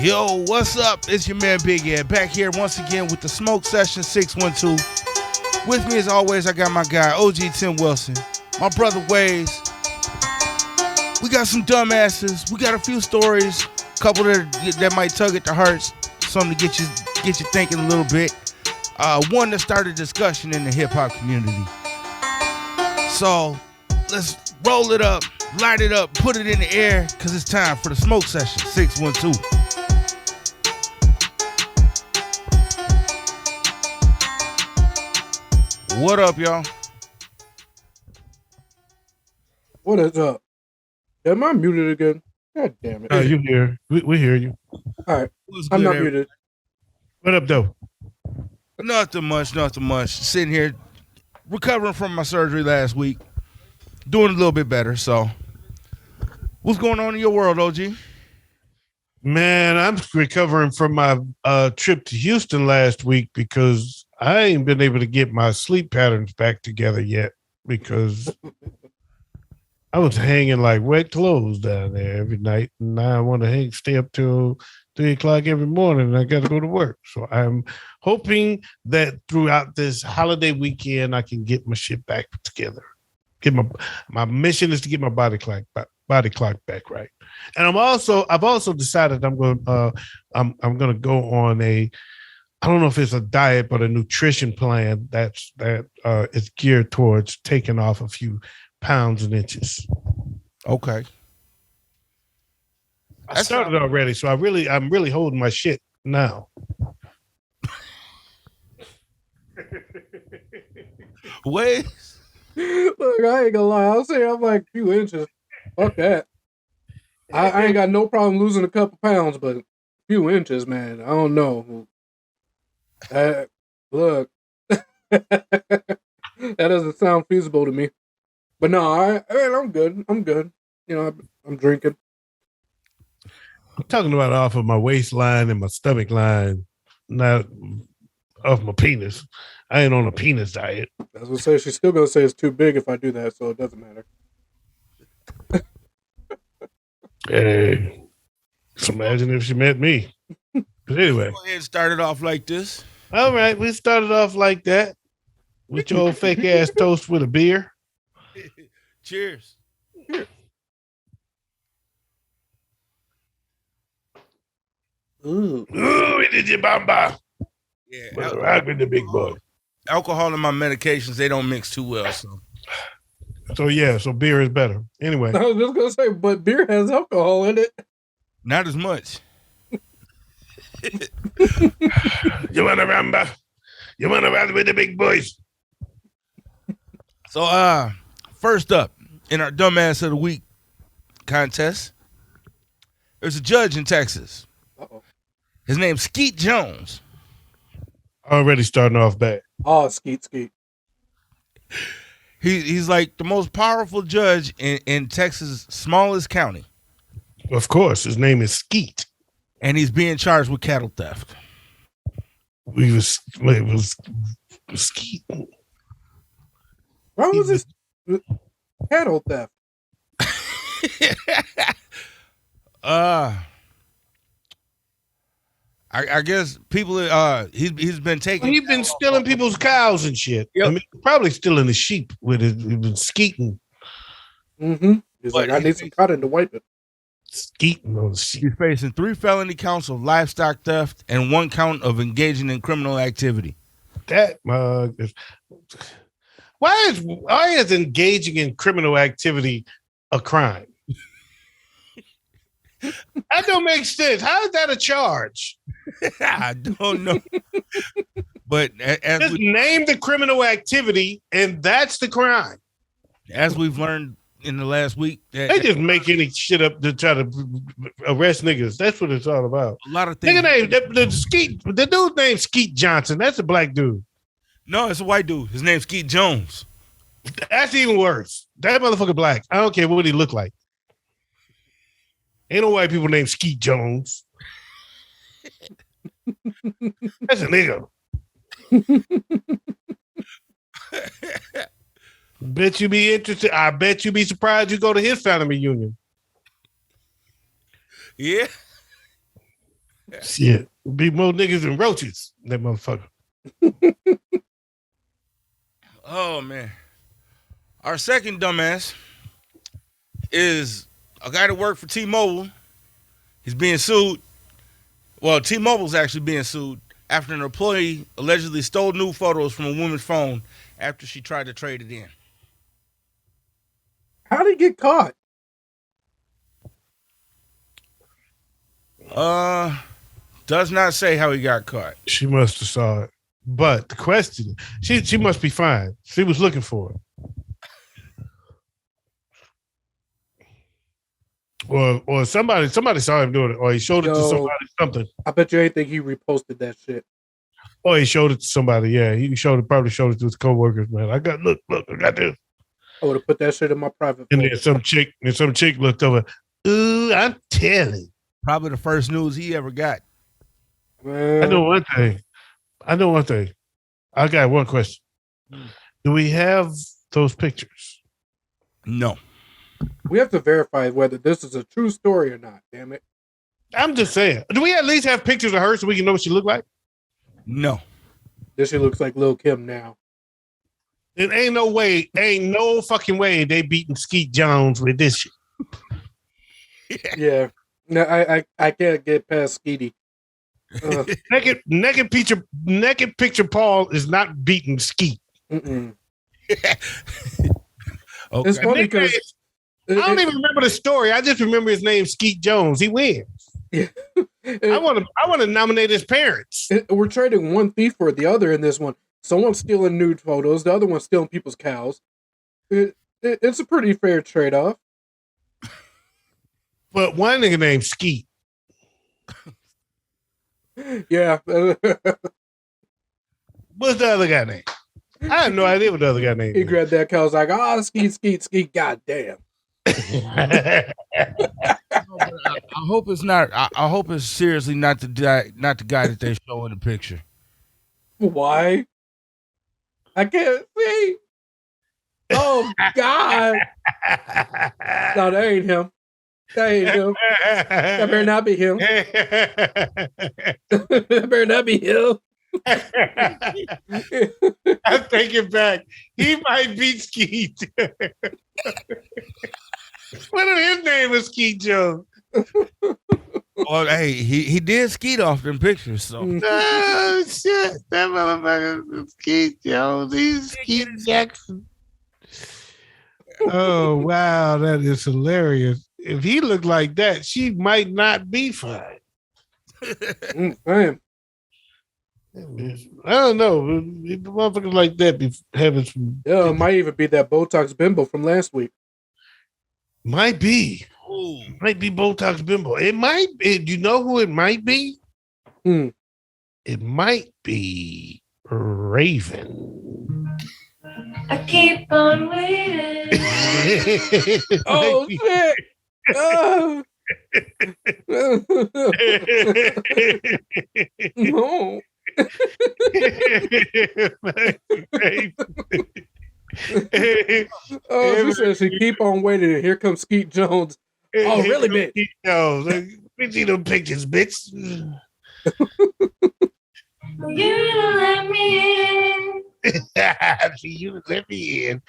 Yo, what's up? It's your man Big Ed back here once again with the Smoke Session 612. With me as always, I got my guy OG Tim Wilson, my brother Wayz. We got some dumbasses. We got a few stories, a couple that might tug at the hearts, something to get you thinking a little bit. One that started discussion in the hip hop community. So let's roll it up, light it up, put it in the air, because it's time for the Smoke Session 612. What up, y'all? What is up? Am I muted again? God damn it. You here. We hear you. All right. I'm not muted. What up, though? Nothing much. Sitting here, recovering from my surgery last week. Doing a little bit better, so. What's going on in your world, OG? Man, I'm recovering from my trip to Houston last week because I ain't been able to get my sleep patterns back together yet because I was hanging like wet clothes down there every night, and now I want to stay up till 3 o'clock every morning, and I got to go to work. So I'm hoping that throughout this holiday weekend, I can get my shit back together. Get my mission is to get my body clock back right. And I've also decided I'm going to go on I don't know if it's a diet, but a nutrition plan that is geared towards taking off a few pounds and inches. Okay. I started already, so I'm really holding my shit now. Wait. Look, I ain't gonna lie. I'll say I'm like a few inches. Fuck that. I ain't got no problem losing a couple pounds, but a few inches, man. I don't know. Look, that doesn't sound feasible to me. But no, I'm good. You know, I'm drinking. I'm talking about off of my waistline and my stomach line, not off my penis. I ain't on a penis diet. I was gonna say she's still gonna say it's too big if I do that, so it doesn't matter. Hey, just imagine if she met me. But anyway, Go ahead and start it off like this. All right, we started off like that with your old fake ass toast with a beer. Cheers. Ooh, it is your bamba. Yeah, Rock with the big boy. alcohol and my medications, they don't mix too well. So beer is better. Anyway, I was just gonna say, but beer has alcohol in it. Not as much. You want to ramba? You want to ride with the big boys? So, first up in our Dumbass of the Week contest, there's a judge in Texas. Uh-oh. His name's Skeet Jones. Already starting off bad. Oh, skeet. He's like the most powerful judge in Texas' smallest county. Of course, his name is Skeet. And he's being charged with cattle theft. It was Skeet. Why was this cattle theft? I guess people. He's been taking. He's been stealing people's cows and shit. Yep. I mean, probably stealing the sheep with his. He was skeeting. Mm-hmm. He's But like, I need some cotton to wipe it. Skeeting on the sheep. He's facing 3 felony counts of livestock theft and 1 count of engaging in criminal activity. That why is engaging in criminal activity a crime? That don't make sense. How is that a charge? I don't know. But Just name the criminal activity, and that's the crime. as we've learned in the last week, They just make any shit up to try to arrest niggas. That's what it's all about. a lot of things. Nigga name the dude's named Skeet Johnson. That's a black dude. No, it's a white dude. His name's Skeet Jones. That's even worse. That motherfucker black. I don't care what he look like. Ain't no white people named Skeet Jones. That's a nigga. Bet you be interested. I bet you be surprised you go to his family reunion. Yeah. Shit. Be more niggas than roaches. That motherfucker. Oh man. Our second dumbass is a guy that worked for T-Mobile. He's being sued. Well, T-Mobile's actually being sued after an employee allegedly stole nude photos from a woman's phone after she tried to trade it in. How did he get caught? Does not say how he got caught. She must have saw it. But the question, she must be fine. She was looking for it. Or somebody saw him doing it, or he showed it to somebody, something. I bet you ain't think he reposted that shit. Or he showed it to somebody. Yeah, he probably showed it to his coworkers. Man, I got look, I got this. I would have put that shit in my private. And then some chick looked over. Ooh, I'm telling. Probably the first news he ever got. Man. I know one thing. I got one question. Do we have those pictures? No. We have to verify whether this is a true story or not. Damn it! I'm just saying. Do we at least have pictures of her so we can know what she looked like? No. This shit looks like Lil' Kim now. It ain't no fucking way they beating Skeet Jones with this shit. Yeah. No, I can't get past Skeety. Naked picture Paul is not beating Skeet. Mm-mm. Okay. It's funny because I don't even remember the story. I just remember his name, Skeet Jones. He wins. Yeah. I want to nominate his parents. We're trading one thief for the other in this one. Someone's stealing nude photos. The other one's stealing people's cows. It's a pretty fair trade-off. But one nigga named Skeet. Yeah. What's the other guy name? I have no idea what the other guy name He is. grabbed that cow. Was like, Skeet. Goddamn. I hope it's not. I hope it's seriously not the guy that they show in the picture. Why? I can't see. Oh God! No, that ain't him. That better not be him. That better not be him. I take it back. He might beat Skeet. What if his name was Skeet Jones? Well, hey, he did skeet off them pictures, so. Oh shit! That motherfucker is Skeet Jones. He's Skeet Jackson. Oh wow, that is hilarious. If he looked like that, she might not be fine. Man. I don't know. Motherfuckers like that be having some. Yeah, it might even be that Botox bimbo from last week. Might be. Ooh. Might be Botox Bimbo. It might be. Do you know who it might be? It might be Raven. I keep on waiting. Oh shit! Oh. No. Oh, she says she keep on waiting, and here comes Skeet Jones. Oh, really, bitch? Skeet Jones. We see them pictures, bitch. You don't let me in. See, you let me in.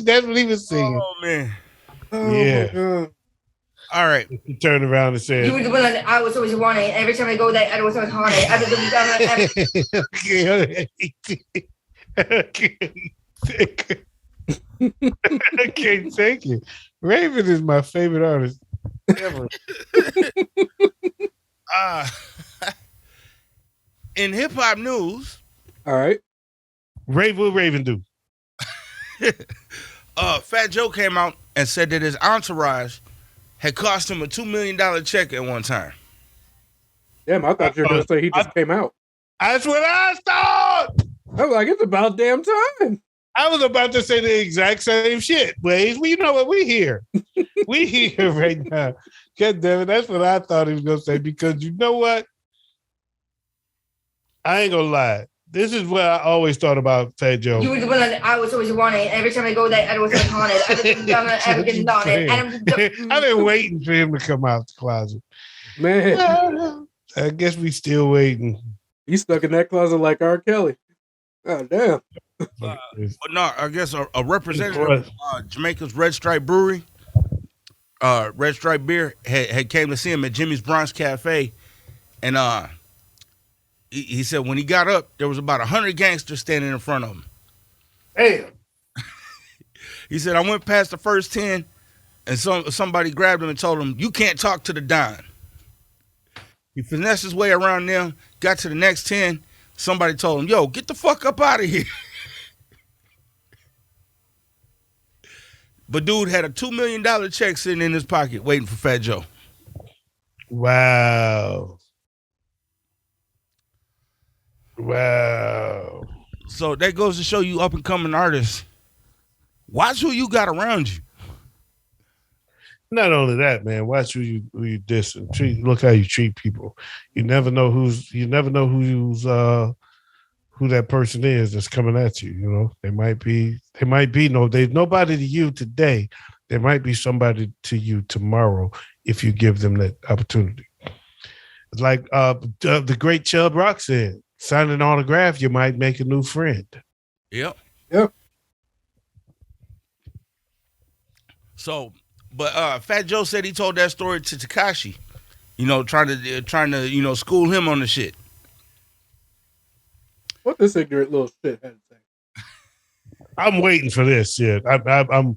That's what he was singing. Oh man. Oh, Yeah. my God. All right. He turned around and said, You were the one that I was always wanting. Every time I go there, I was always haunted. I can't take it. Raven is my favorite artist ever. In hip hop news, All right. What Raven do? Fat Joe came out and said that his entourage had cost him a $2 million check at one time. Damn, I thought you were going to say he just came out. That's what I thought. I was like, it's about damn time. I was about to say the exact same shit, Wayz. Well, you know what? We here. We here right now. God damn it. That's what I thought he was going to say, because you know what? I ain't going to lie. This is what I always thought about Fat Joe. You were the one that I was always wanting. Every time I go there, I was always haunted. I've been waiting for him to come out the closet. Man. I guess we still waiting. He's stuck in that closet like R. Kelly. God damn. But no, I guess a representative of Jamaica's Red Stripe Brewery, Red Stripe Beer, had came to see him at Jimmy's Bronx Cafe, and he said when he got up, there was about 100 gangsters standing in front of him. Damn. He said, I went past the first 10, and somebody grabbed him and told him, you can't talk to the Don. He finessed his way around them, got to the next 10. Somebody told him, yo, get the fuck up out of here. But dude had a $2 million check sitting in his pocket waiting for Fat Joe. Wow. Wow. So that goes to show you up and coming artists. Watch who you got around you. Not only that, man. Watch who you diss and treat. Look how you treat people. You never know who that person is that's coming at you. You know, there's nobody to you today. There might be somebody to you tomorrow if you give them that opportunity. It's like the great Chubb Rock said, sign an autograph, you might make a new friend. Yep. So, but Fat Joe said he told that story to Tekashi, trying to school him on the shit. What this ignorant little shit had to say? I'm waiting for this shit. I'm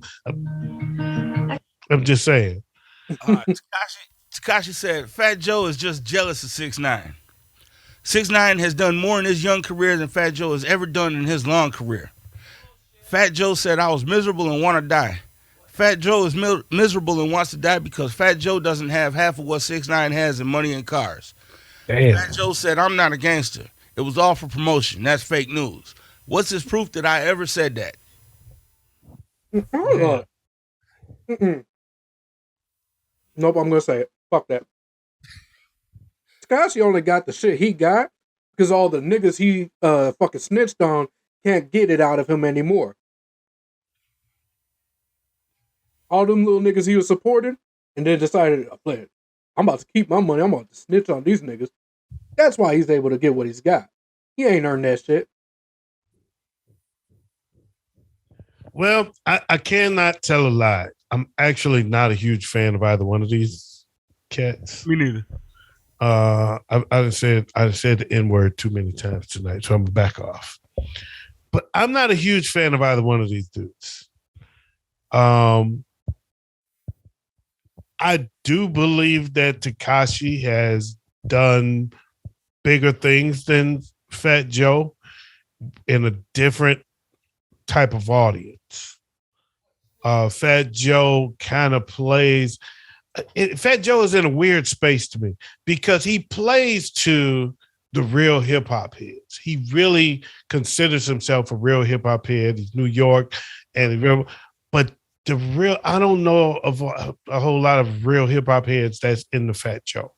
just saying. Tekashi said Fat Joe is just jealous of 6ix9ine. 6ix9ine has done more in his young career than Fat Joe has ever done in his long career. Fat Joe said, I was miserable and want to die. Fat Joe is miserable and wants to die because Fat Joe doesn't have half of what 6ix9ine has in money and cars. Damn. Fat Joe said, I'm not a gangster. It was all for promotion. That's fake news. What's his proof that I ever said that? Nope, I'm going to say it. Fuck that. Tekashi only got the shit he got because all the niggas he fucking snitched on can't get it out of him anymore. All them little niggas he was supporting and then decided, I'm about to keep my money. I'm about to snitch on these niggas. That's why he's able to get what he's got. He ain't earned that shit. Well, I cannot tell a lie. I'm actually not a huge fan of either one of these cats. Me neither. I said the N-word too many times tonight, so I'm gonna back off. But I'm not a huge fan of either one of these dudes. I do believe that Tekashi has done bigger things than Fat Joe in a different type of audience. Fat Joe kind of plays. Fat Joe is in a weird space to me because he plays to the real hip hop heads. He really considers himself a real hip hop head. He's New York, but the real, I don't know of a whole lot of real hip hop heads that's in the Fat Joe.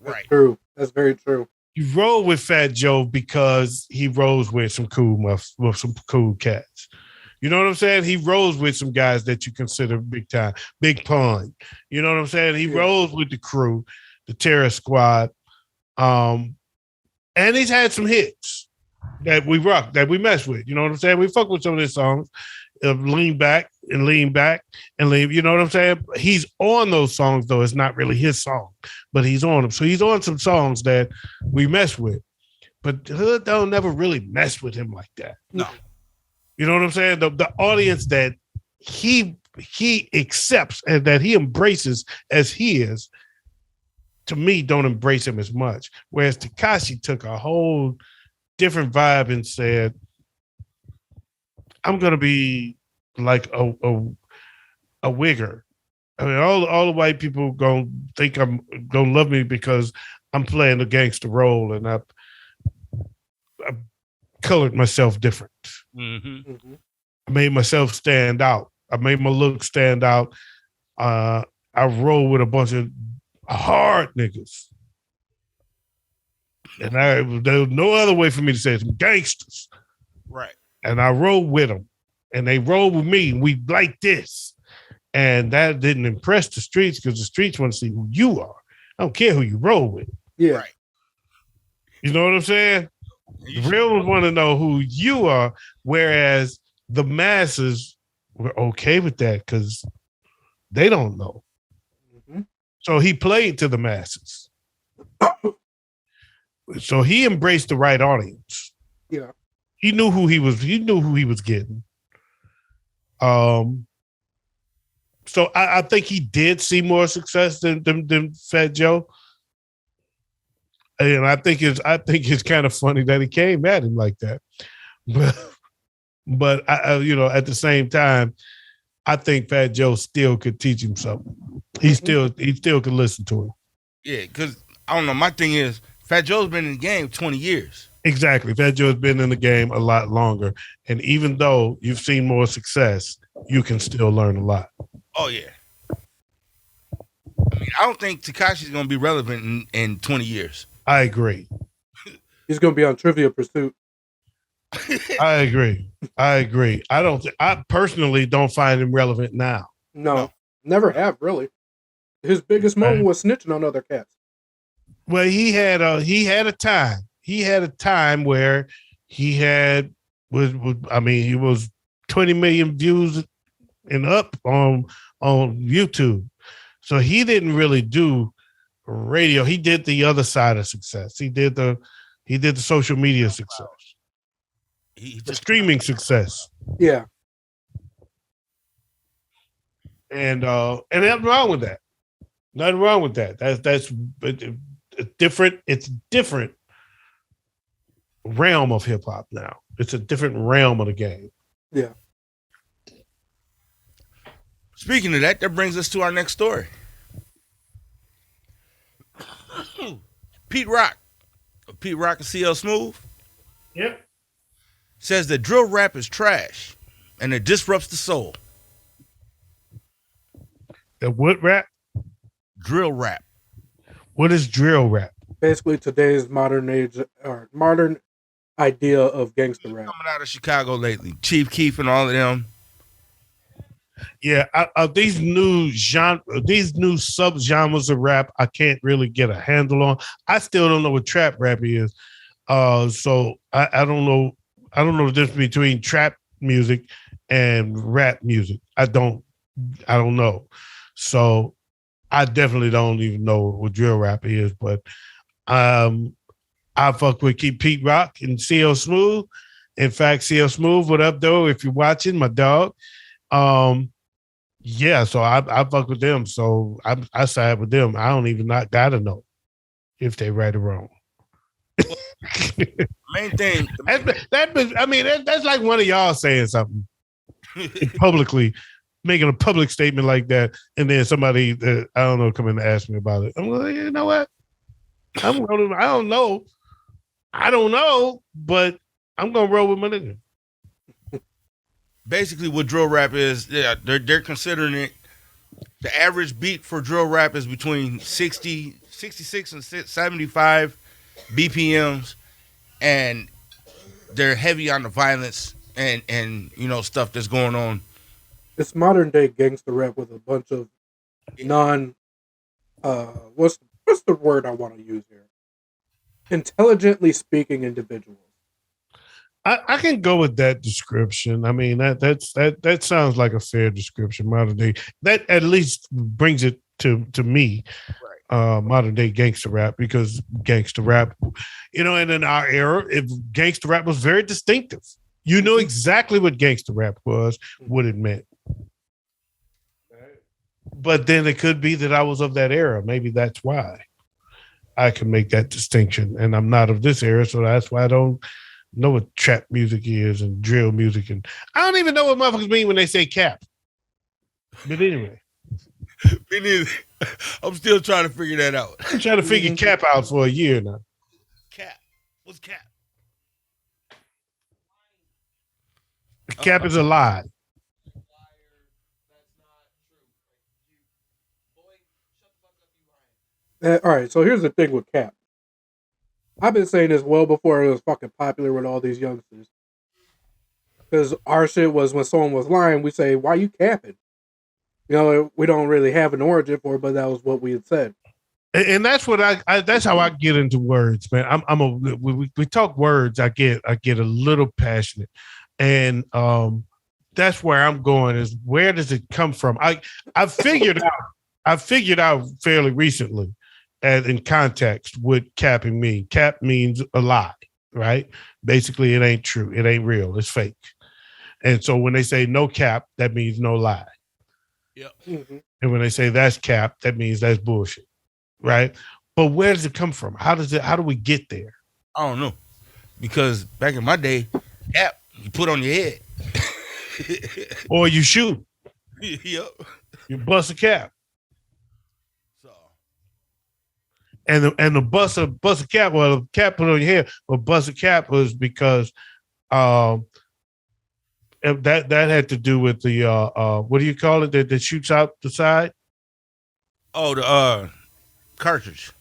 Right. True. That's very true. You roll with Fat Joe because he rolls with some cool cats. You know what I'm saying? He rolls with some guys that you consider big time, Big Pun. You know what I'm saying? He rolls with the crew, the Terror Squad. And he's had some hits that we rock, that we mess with. You know what I'm saying? We fuck with some of his songs. Lean back and lean. You know what I'm saying? He's on those songs, though. It's not really his song, but he's on them. So he's on some songs that we mess with. But the hood don't never really mess with him like that. No. You know what I'm saying? The audience that he accepts and that he embraces as he is, to me, don't embrace him as much. Whereas Tekashi took a whole different vibe and said, I'm gonna be like a wigger. I mean, all the white people gonna think I'm gonna love me because I'm playing the gangster role and I colored myself different. Mm-hmm. I made myself stand out. I made my look stand out. I roll with a bunch of hard niggas. And there was no other way for me to say it. Some gangsters. Right. And I roll with them. And they roll with me. And we like this. And that didn't impress the streets because the streets want to see who you are. I don't care who you roll with. Yeah. Right. You know what I'm saying? The real ones want to know who you are, whereas the masses were okay with that because they don't know. Mm-hmm. So he played to the masses. So he embraced the right audience. Yeah. He knew who he was. He knew who he was getting. So I think he did see more success than Fat Joe. And I think it's kind of funny that he came at him like that. But I at the same time, I think Fat Joe still could teach him something. He still could listen to him. Yeah, because I don't know. My thing is, Fat Joe's been in the game 20 years. Exactly. Fat Joe's been in the game a lot longer. And even though you've seen more success, you can still learn a lot. Oh, yeah. I mean, I don't think Tekashi's going to be relevant in 20 years. I agree. He's going to be on Trivia Pursuit. I agree. I personally don't find him relevant now. No, never have, really. His biggest moment was snitching on other cats. Well, he had a time. He had a time where he was 20 million views and up on YouTube. So he didn't really do radio. He did the other side of success. He did the social media success. The streaming success. Yeah. And nothing wrong with that. Nothing wrong with that. That's different. It's a different realm of hip hop now. It's a different realm of the game. Yeah. Speaking of that brings us to our next story. Pete Rock and CL Smooth. Yep. Says that drill rap is trash and it disrupts the soul. The what rap? Drill rap. What is drill rap? Basically, today's modern age or modern idea of gangster rap. Coming out of Chicago lately, Chief Keef and all of them. Yeah, these new sub-genres of rap, I can't really get a handle on. I still don't know what trap rap is. So I don't know. I don't know the difference between trap music and rap music. I don't know. So I definitely don't even know what drill rap is, but I fuck with Pete Rock and CL Smooth. In fact, CL Smooth, what up though? If you're watching, my dog. Yeah, so I fuck with them. So I side with them. I don't even not gotta know if they right or wrong. Main thing. That's like one of y'all saying something publicly, making a public statement like that, and then somebody that I don't know come in and ask me about it. I'm like, you know what? I don't know, but I'm gonna roll with my nigga. Basically, what drill rap is, they're considering it. The average beat for drill rap is between 66 and 75 BPMs, and they're heavy on the violence and stuff that's going on. It's modern day gangster rap with a bunch of what's the word I want to use here? Intelligently speaking individuals. I can go with that description. I mean, that sounds like a fair description. Modern day, that at least brings it to me. Right. Modern day gangster rap, because gangster rap, and in our era, if gangster rap was very distinctive. You know exactly what gangster rap was, what it meant. But then it could be that I was of that era. Maybe that's why I can make that distinction. And I'm not of this era, so that's why I don't know what trap music is and drill music. And I don't even know what motherfuckers mean when they say cap. But anyway. Me neither. I'm still trying to figure that out. I'm trying to figure cap out for a year now. Cap. What's cap? Cap is a lie. All right, so here's the thing with cap. I've been saying this well before it was fucking popular with all these youngsters. Because our shit was when someone was lying, we say, why you capping? We don't really have an origin for it, but that was what we had said. And that's what I that's how I get into words, man. We talk words. I get a little passionate, and that's where I'm going. Is where does it come from? I figured out fairly recently, as in context, what capping mean. Cap means a lie, right? Basically, it ain't true. It ain't real. It's fake. And so when they say no cap, that means no lie. Yep. Mm-hmm. And when they say that's cap, that means that's bullshit. Right. But where does it come from? How do we get there? I don't know. Because back in my day, cap you put on your head. Or you shoot. Yep. You bust a cap. So And the bust a cap, well, the cap put on your head, but bust a cap was because that had to do with the what do you call it that shoots out the side? oh the cartridge.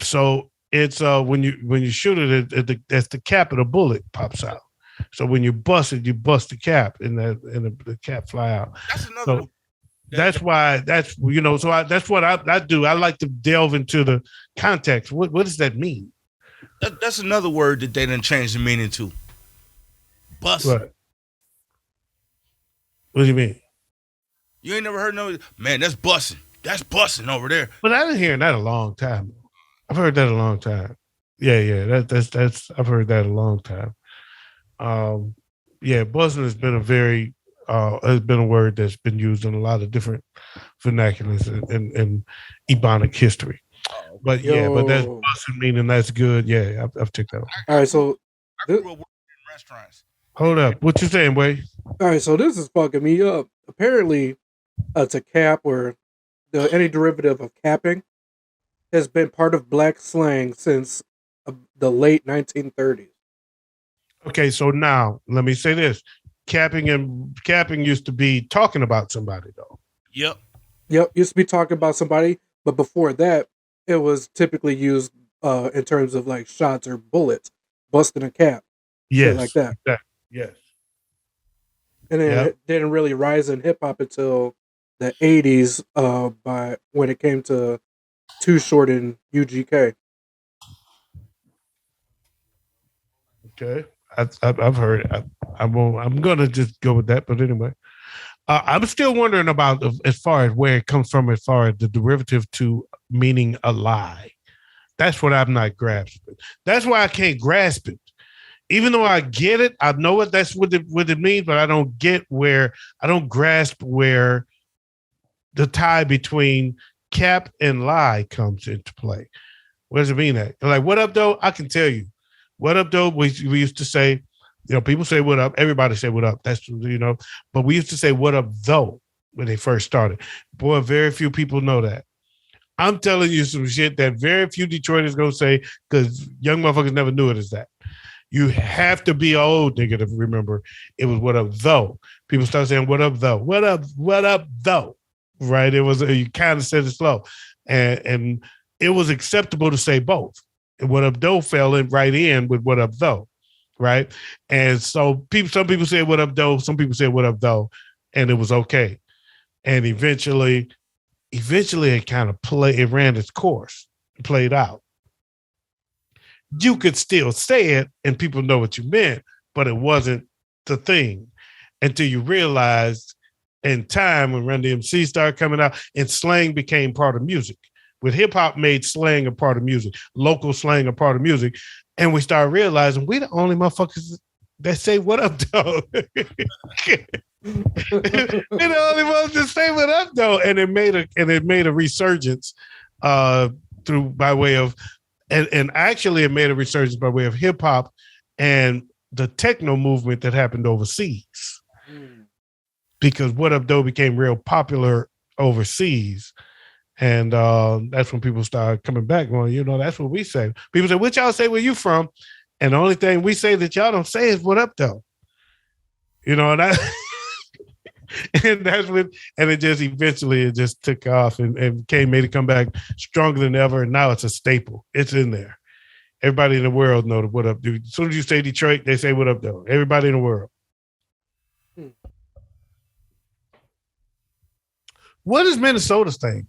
So it's when you shoot it, that's the cap of the bullet pops out. So when you bust it, you bust the cap, and the cap fly out. That's another. So that's why that's that's what I do. I like to delve into the context. What does that mean? That's another word that they didn't change the meaning to. Bust. What do you mean? You ain't never heard no man. That's busting. That's busting over there. But I've been hearing that a long time. I've heard that a long time. Yeah. That's I've heard that a long time. Buzzing has been a word that's been used in a lot of different vernaculars and Ebonic history. But but that's buzzing meaning that's good. Yeah, I've took that one. All right, so I grew up working in restaurants. Hold up, what you saying, Way? All right, so this is fucking me up. Apparently, to cap or any derivative of capping has been part of black slang since the late 1930s. Okay, so now let me say this: capping used to be talking about somebody, though. Yep. Used to be talking about somebody, but before that, it was typically used in terms of like shots or bullets, busting a cap, shit like that. Yes. And then it didn't really rise in hip hop until the 80s by when it came to Too Short and UGK. Okay, I've heard it. I'm gonna just go with that. But anyway, I'm still wondering about as far as where it comes from, as far as the derivative to meaning a lie. That's what I'm not grasping. That's why I can't grasp it. Even though I get it, I know what it means, but I don't grasp where the tie between cap and lie comes into play. What does it mean that? Like, what up, though? I can tell you. What up, though? We used to say, people say what up. Everybody say what up. That's, but we used to say what up, though, when they first started. Boy, very few people know that. I'm telling you some shit that very few Detroiters going to say because young motherfuckers never knew it as that. You have to be an old nigga to remember it was what up, though. People start saying what up, though. What up, though. Right? It was, you kind of said it slow. And it was acceptable to say both. And what up, though fell right in with what up, though. Right? And so some people say what up, though. Some people say what up, though. And it was okay. And eventually it kind of ran its course, played out. You could still say it and people know what you meant, but it wasn't the thing until you realized in time when Run DMC started coming out and slang became part of music. With hip hop made slang a part of music, local slang a part of music. And we started realizing we the only motherfuckers that say what up, though. We're the only ones that say what up, though. And it made a resurgence by way of and actually it made a resurgence by way of hip hop and the techno movement that happened overseas. Because what up, though became real popular overseas. And that's when people started coming back going, that's what we say. People say, what y'all say where you from? And the only thing we say that y'all don't say is what up, though. And that's when, and it just eventually it just took off and made it come back stronger than ever. And now it's a staple. It's in there. Everybody in the world know what up, dude. As soon as you say Detroit, they say what up, though. Everybody in the world. What is Minnesota's thing?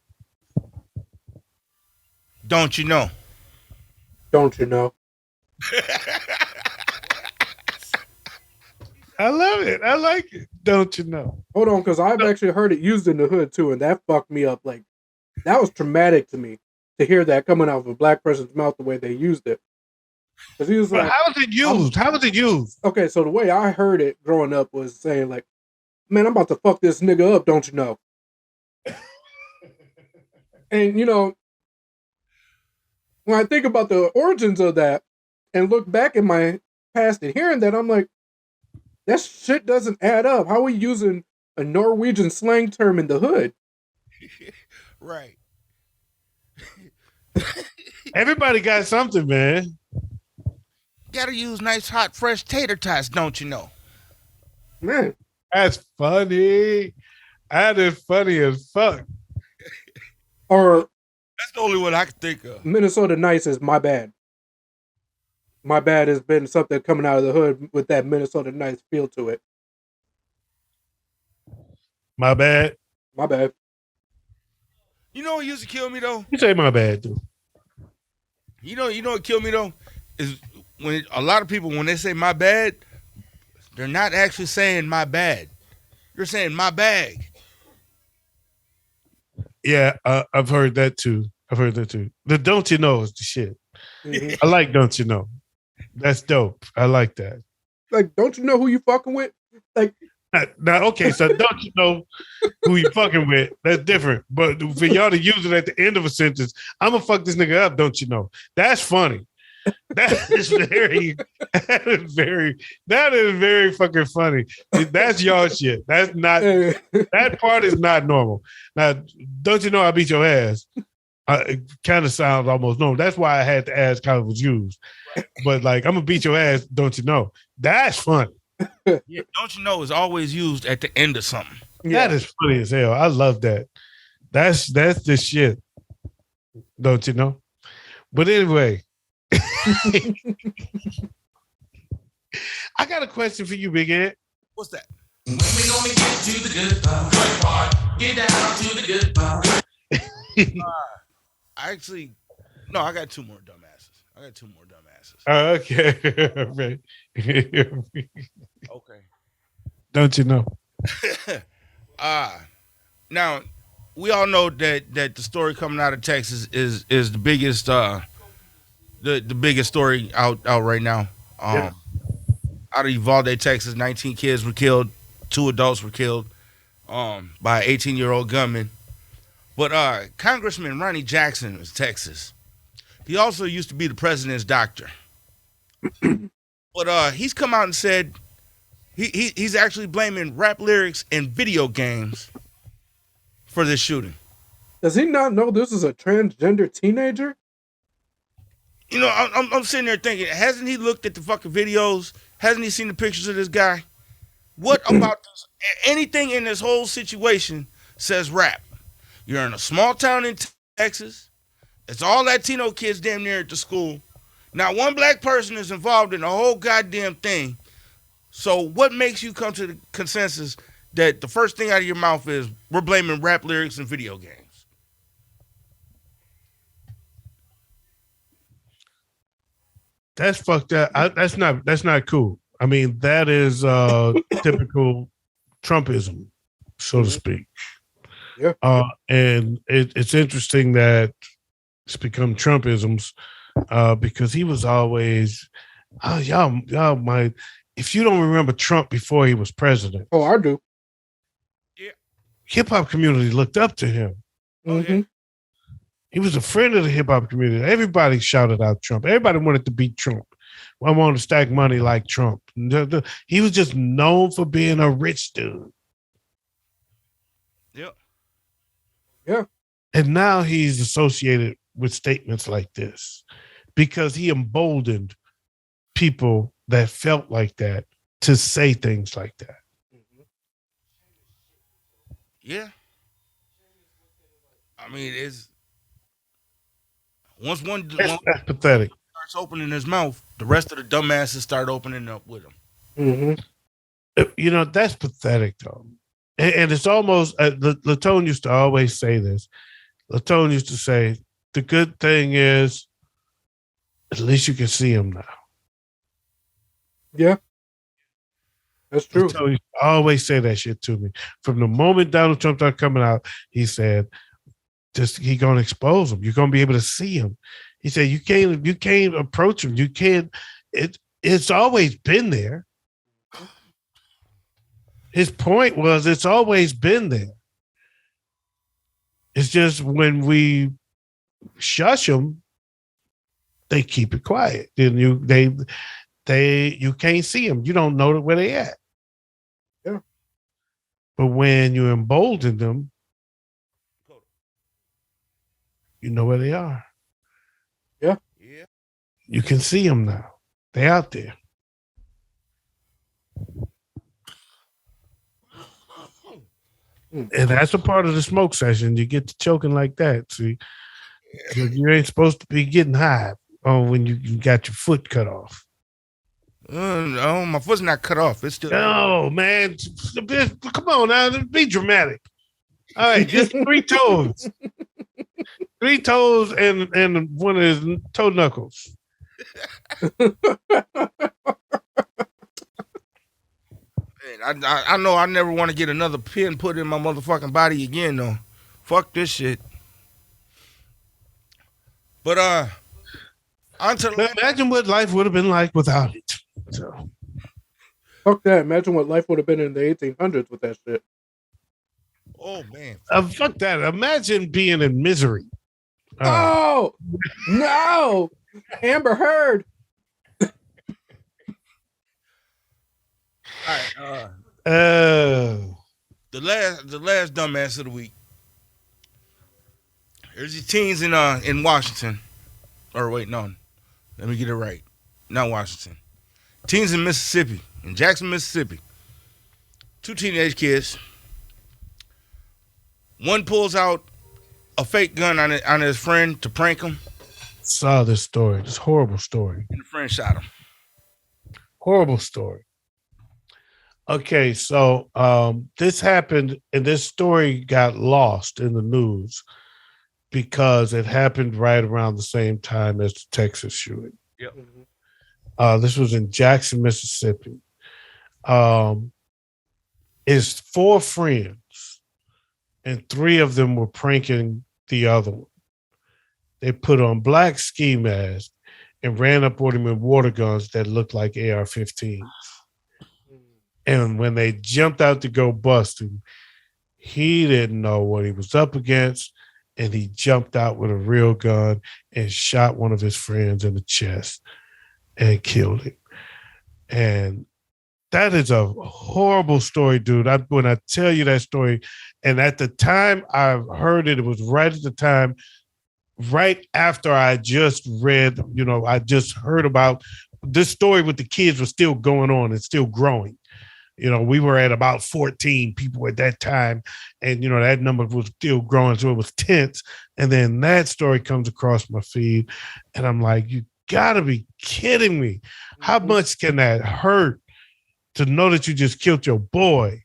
Don't you know? Don't you know? I love it. I like it. Don't you know? Hold on, because I've actually heard it used in the hood too, and that fucked me up. Like, that was traumatic to me to hear that coming out of a black person's mouth the way they used it. Because he was But like, how was it used? How was it used? okay, so the way I heard it growing up was saying like, man, I'm about to fuck this nigga up, don't you know? And you know, when I think about the origins of that and look back in my past and hearing that, I'm like, that shit doesn't add up. How are we using a Norwegian slang term in the hood? Right. Everybody got something, man. Gotta use nice, hot, fresh tater tots, don't you know? Man, That's funny. That is funny as fuck. or That's the only one I can think of. Minnesota Nice is my bad. My bad has been something coming out of the hood with that Minnesota Nice feel to it. My bad. My bad. You know what used to kill me though? You say my bad, dude. You know what killed me though? Is when a lot of people, when they say my bad, they're not actually saying my bad. You're saying my bag. Yeah, I've heard that too. The don't you know is the shit. Mhm. I like don't you know. That's dope. I like that. Like, don't you know who you fucking with? Like, Now, okay, so don't you know who you fucking with? That's different. But for y'all to use it at the end of a sentence, I'm gonna fuck this nigga up, don't you know? That's funny. That is very fucking funny. That's y'all shit. That's not, that part is not normal. Now, don't you know I beat your ass? It kind of sounds almost normal. That's why I had to ask how it was used. But like, I'm gonna beat your ass, don't you know? That's funny. Yeah, don't you know is always used at the end of something. yeah. That is funny as hell. I love that. That's the shit. Don't you know? But anyway, I got a question for you, Big Ed. What's that? When we gonna get to the good part? Get down to the good part. I actually, no, I got two more dumbasses. Okay. Okay. Don't you know? Now we all know that the story coming out of Texas is the biggest the biggest story out right now. Out of Uvalde, Texas, 19 kids were killed, 2 adults were killed by an 18-year-old gunman. But Congressman Ronnie Jackson is Texas. He also used to be the president's doctor. But he's come out and said he's actually blaming rap lyrics and video games for this shooting. Does he not know this is a transgender teenager? You know, I'm sitting there thinking, hasn't he looked at the fucking videos? Hasn't he seen the pictures of this guy? What about this? Anything in this whole situation says rap? You're in a small town in Texas. It's all Latino kids damn near at the school. Not one black person is involved in the whole goddamn thing. So what makes you come to the consensus that the first thing out of your mouth is we're blaming rap lyrics and video games? That's fucked up. That's not cool. I mean, that is typical Trumpism, so to speak. Yeah. And it's interesting that it's become Trumpisms because he was always, y'all might, if you don't remember Trump before he was president. Oh, I do. Yeah. Hip hop community looked up to him. Mm-hmm. He was a friend of the hip hop community. Everybody shouted out Trump. Everybody wanted to beat Trump. I wanted to stack money like Trump. He was just known for being a rich dude. Yep. Yeah. And now he's associated with statements like this because he emboldened people that felt like that to say things like that. Yeah. I mean, it's once one That's pathetic. starts opening his mouth, the rest of the dumbasses start opening up with him. Mm-hmm. You know, that's pathetic, though. And it's almost, Latone used to always say this. Latone used to say, the good thing is, at least you can see him now. Yeah. That's true. I always say that shit to me. From the moment Donald Trump started coming out, he said, he gonna expose him. You're gonna be able to see him. He said, you can't approach him. You can't. It's always been there. His point was, it's always been there. It's just when we shush them, they keep it quiet. And you can't see them. You don't know where they at. Yeah. But when you embolden them, you know where they are. Yeah. Yeah. You can see them now. They out there. And that's a part of the smoke session. You get to choking like that. See, you ain't supposed to be getting high when you got your foot cut off. No, my foot's not cut off. It's still. No, man. Come on now. Be dramatic. All right, just 3 toes. 3 toes and one of his toe knuckles. I know I never want to get another pin put in my motherfucking body again, though. Fuck this shit. But imagine what life would have been like without it. So. Fuck that. Imagine what life would have been in the 1800s with that shit. Oh man. Fuck that. Imagine being in misery. Oh no, Amber Heard. All right. The last dumbass of the week. There's these teens in Washington. Or wait, no. Let me get it right. Not Washington. Teens in Mississippi, in Jackson, Mississippi. 2 teenage kids. One pulls out a fake gun on his friend to prank him. Saw this story. This horrible story. And the friend shot him. Horrible story. Okay, so this happened, and this story got lost in the news because it happened right around the same time as the Texas shooting. Yep. This was in Jackson, Mississippi. It's 4 friends, and 3 of them were pranking the other one. They put on black ski masks and ran up on him with water guns that looked like AR-15s. And when they jumped out to go bust him, he didn't know what he was up against, and he jumped out with a real gun and shot one of his friends in the chest and killed him. And that is a horrible story, dude. When I tell you that story, and at the time I heard it, it was right at the time, right after I just read, I just heard about this story with the kids was still going on and still growing. We were at about 14 people at that time, and that number was still growing, so it was tense. And then that story comes across my feed, and I'm like, you gotta be kidding me. How much can that hurt to know that you just killed your boy?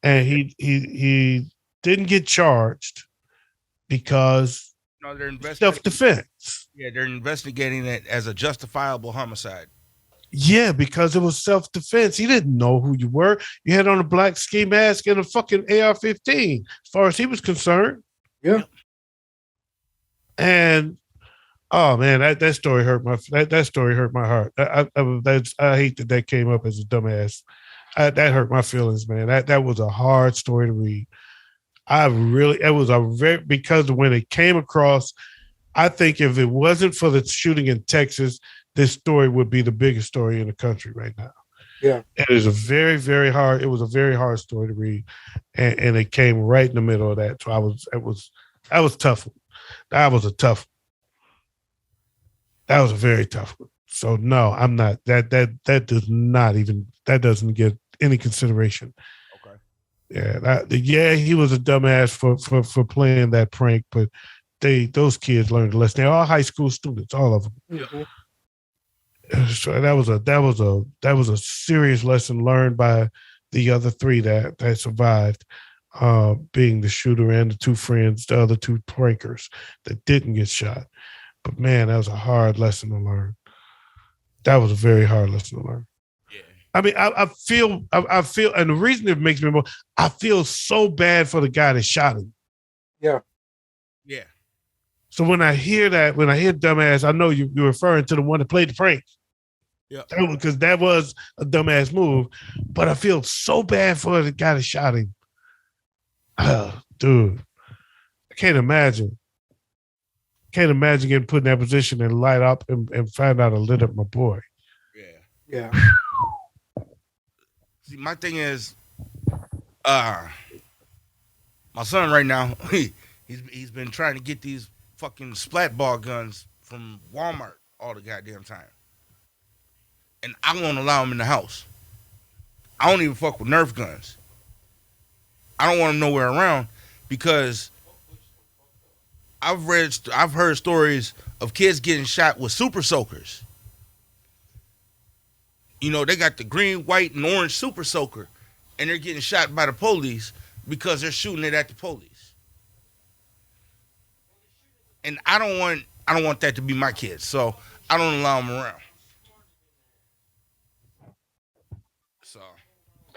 And he didn't get charged because they're investigating self-defense. Yeah, they're investigating it as a justifiable homicide. Yeah, because it was self-defense. He didn't know who you were. You had on a black ski mask and a fucking AR-15, as far as he was concerned. Yeah. And oh man, that story hurt that story hurt my heart. I hate that came up as a dumbass. That hurt my feelings, man. That was a hard story to read. Because when it came across, I think if it wasn't for the shooting in Texas, this story would be the biggest story in the country right now. Yeah. It was a very, very hard story to read. And it came right in the middle of that. So that was tough. That was a tough one. That was a very tough one. So no, I'm not. That doesn't get any consideration. Okay. Yeah, he was a dumbass for playing that prank, but those kids learned a lesson. They're all high school students, all of them. Mm-hmm. So that was a serious lesson learned by the other 3 that survived. being the shooter and the two friends, the other two prankers that didn't get shot. But man, that was a hard lesson to learn. That was a very hard lesson to learn. Yeah. I mean, I feel, and the reason it makes me more, I feel so bad for the guy that shot him. Yeah. Yeah. So when I hear dumbass, I know you're referring to the one that played the prank. Yeah. Because that was a dumbass move. But I feel so bad for the guy that shot him. Dude, I can't imagine. Getting put in that position and light up and find out I lit up my boy. Yeah. See, my thing is, my son right now, he's been trying to get these fucking splat ball guns from Walmart all the goddamn time. And I won't allow him in the house. I don't even fuck with Nerf guns. I don't want him nowhere around because I've heard stories of kids getting shot with super soakers. You know, they got the green, white, and orange super soaker, and they're getting shot by the police because they're shooting it at the police. And I don't want that to be my kids, so I don't allow them around. So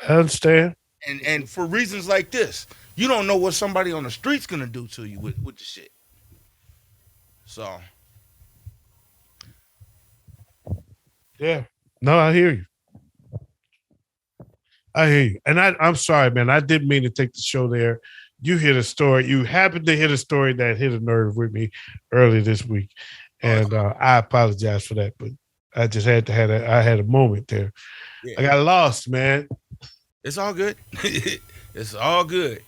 I understand. And for reasons like this, you don't know what somebody on the street's gonna do to you with the shit. So yeah. No, I hear you. And I'm sorry, man. I didn't mean to take the show there. You hit a story. You happened to hit a story that hit a nerve with me early this week. And I apologize for that, but I just had to I had a moment there. Yeah. I got lost, man. It's all good. It's all good.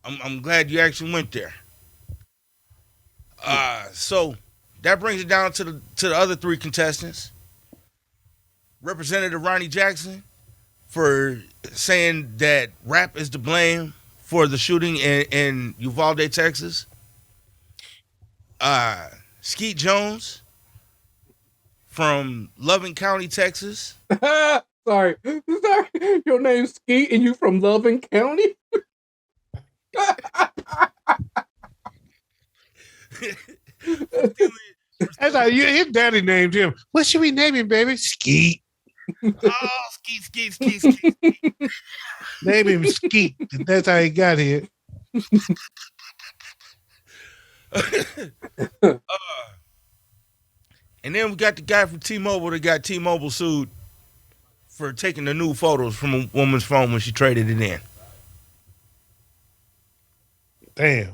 I'm glad you actually went there. So that brings it down to the other three contestants. Representative Ronnie Jackson for saying that rap is to blame for the shooting in Uvalde, Texas. Skeet Jones from Loving County, Texas. Sorry. Your name's Skeet and you from Loving County? That's how his daddy named him. What should we name him, baby? Skeet. Oh, Skeet. Name him Skeet. That's how he got here. And then we got the guy from T-Mobile that got T-Mobile sued for taking the nude photos from a woman's phone when she traded it in. Damn.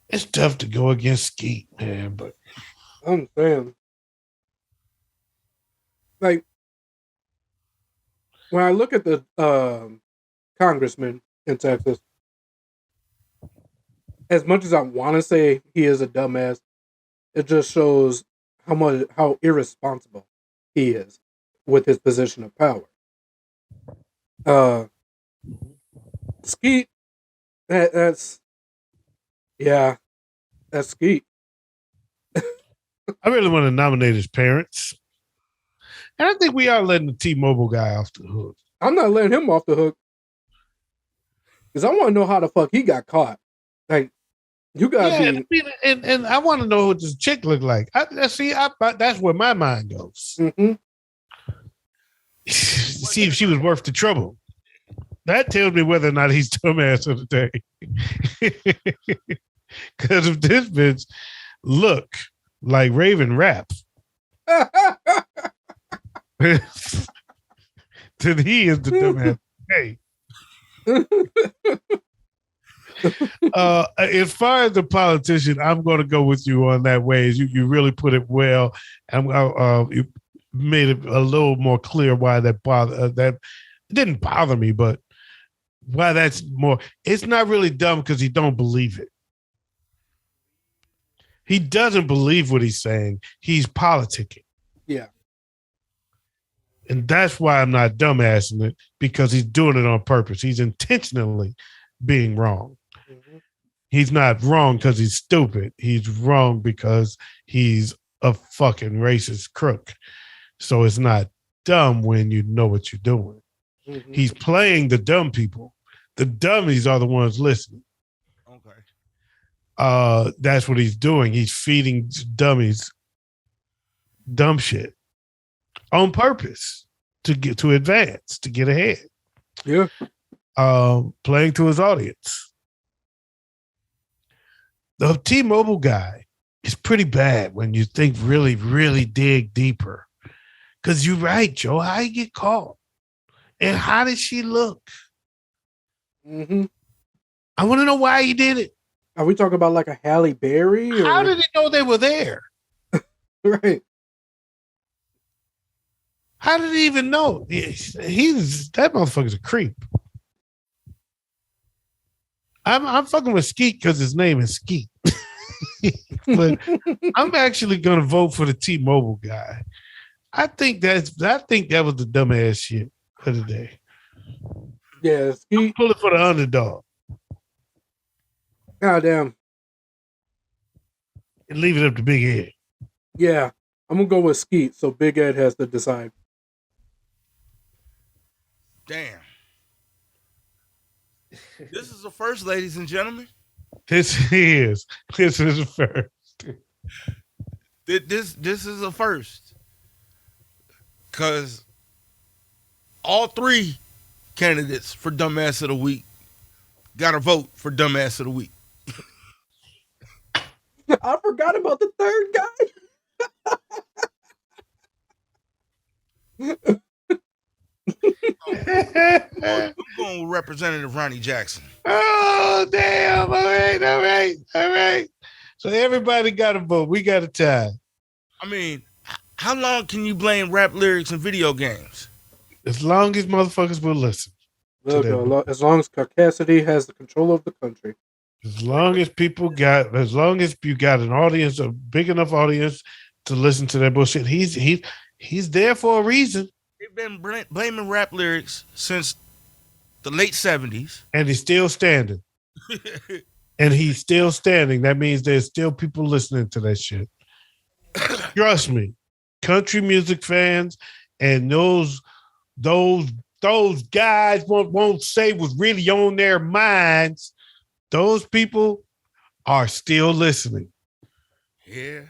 It's tough to go against Skeet, man, but I'm saying. Like, when I look at the congressman in Texas, as much as I want to say he is a dumbass, it just shows how irresponsible he is with his position of power. Skeet, that's Skeet. I really want to nominate his parents. And I think we are letting the T-Mobile guy off the hook. I'm not letting him off the hook. Because I want to know how the fuck he got caught. Like, you gotta be... And I want to know what this chick looked like. That's where my mind goes. Mm-hmm. See if she was worth the trouble. That tells me whether or not he's dumbass of the day. Because if this bitch look like Raven Rap, then he is the dumbass. Hey. As far as the politician, I'm going to go with you on that, Wayz. You really put it well. You made it a little more clear why that it didn't bother me, but why that's more. It's not really dumb because he don't believe it. He doesn't believe what he's saying. He's politicking. Yeah. And that's why I'm not dumbassing it, because he's doing it on purpose. He's intentionally being wrong. Mm-hmm. He's not wrong because he's stupid. He's wrong because he's a fucking racist crook. So it's not dumb when you know what you're doing. Mhm. He's playing the dumb people. The dummies are the ones listening. Okay. That's what he's doing. He's feeding dummies dumb shit on purpose to advance, to get ahead. Yeah. Playing to his audience. The T-Mobile guy is pretty bad when you think really, really dig deeper. Because you're right, Joe. How you get caught? And how did she look? Mm-hmm. I want to know why he did it. Are we talking about like a Halle Berry? Or... How did he know they were there? Right. How did he even know? That motherfucker's a creep. I'm fucking with Skeet because his name is Skeet. But I'm actually gonna vote for the T-Mobile guy. I think that was the dumbass shit of the day. Yeah, Skeet. Pull it for the underdog. Goddamn. And leave it up to Big Ed. Yeah, I'm gonna go with Skeet. So Big Ed has to decide. Damn. This is the first, ladies and gentlemen. This is the first. This is a first. Because all three candidates for Dumbass of the Week got a vote for Dumbass of the Week. I forgot about the third guy. I'm going with Representative Ronnie Jackson. Oh, damn. All right. So everybody got a vote. We got a tie. I mean, how long can you blame rap lyrics in video games? As long as motherfuckers will listen. Look, as long as Cassidy has the control of the country. As long as you got an audience, a big enough audience to listen to that bullshit, he's there for a reason. They've been blaming rap lyrics since the late 70s. And he's still standing. That means there's still people listening to that shit. Trust me. Country music fans and those guys won't say was really on their minds. Those people are still listening. Yeah.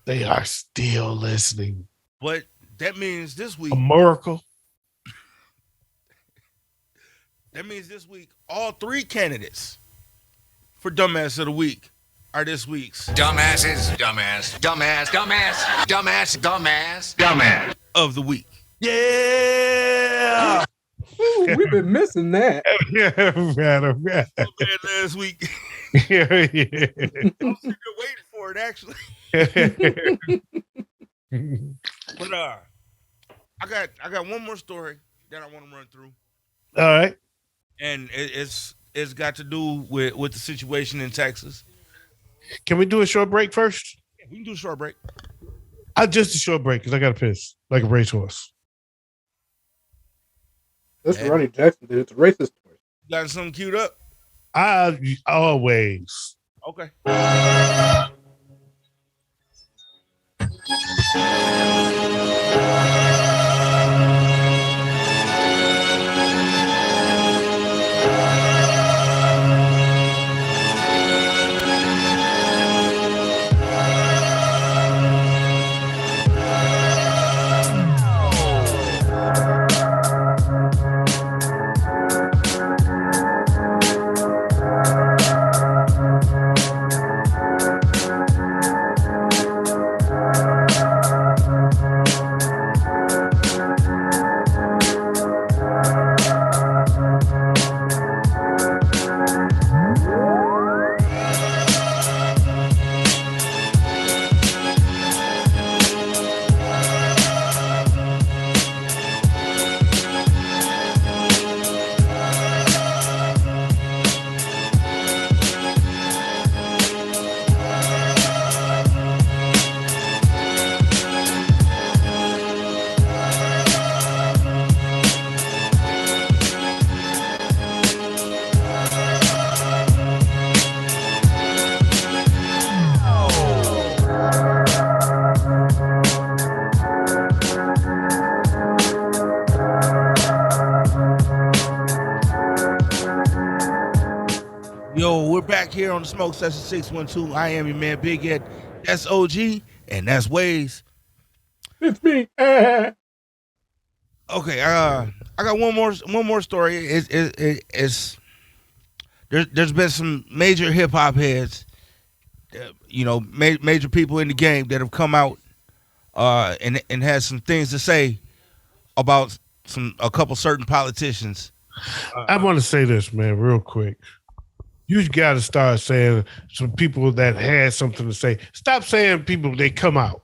They are still listening. But that means this week. A miracle. That means this week, all three candidates for Dumbass of the Week are this week's Dumbasses. Dumbass. of the week. Yeah. Ooh, we've been missing that. Right. Last week. Yeah. I'm sitting there waiting for it, actually. But I got one more story that I want to run through. All right. And it's got to do with the situation in Texas. Can we do a short break first? Yeah, we can do a short break. Just a short break because I got to piss like a racehorse. That's Ronnie Jackson, dude. It's a racist. Got something queued up? Always. Okay. here on the Smoke Session 612. I am your man, Big Ed. That's OG, and that's Wayz. It's me. Okay, I got one more story. It's there's been some major hip hop heads, major people in the game that have come out and had some things to say about a couple certain politicians. I want to say this, man, real quick. You got to start saying some people that had something to say. Stop saying people they come out.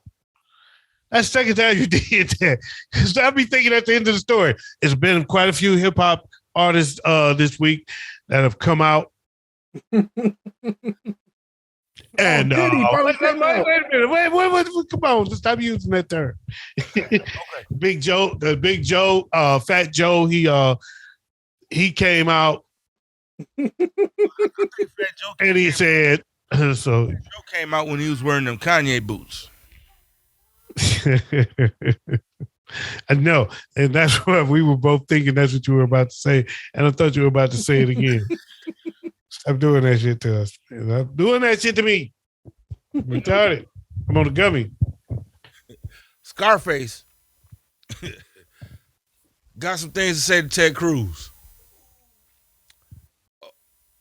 That's the second time you did that. Because I'll be thinking at the end of the story, it's been quite a few hip hop artists this week that have come out. And wait a minute, wait, come on, stop using that term. Big Joe, Fat Joe, he came out and he said, so Joe came out when he was wearing them Kanye boots. I know, and that's what we were both thinking. That's what you were about to say, and I thought you were about to say it again. Stop doing that shit to us. Stop doing that shit to me. I'm retarded. I'm on the gummy. Scarface got some things to say to Ted Cruz.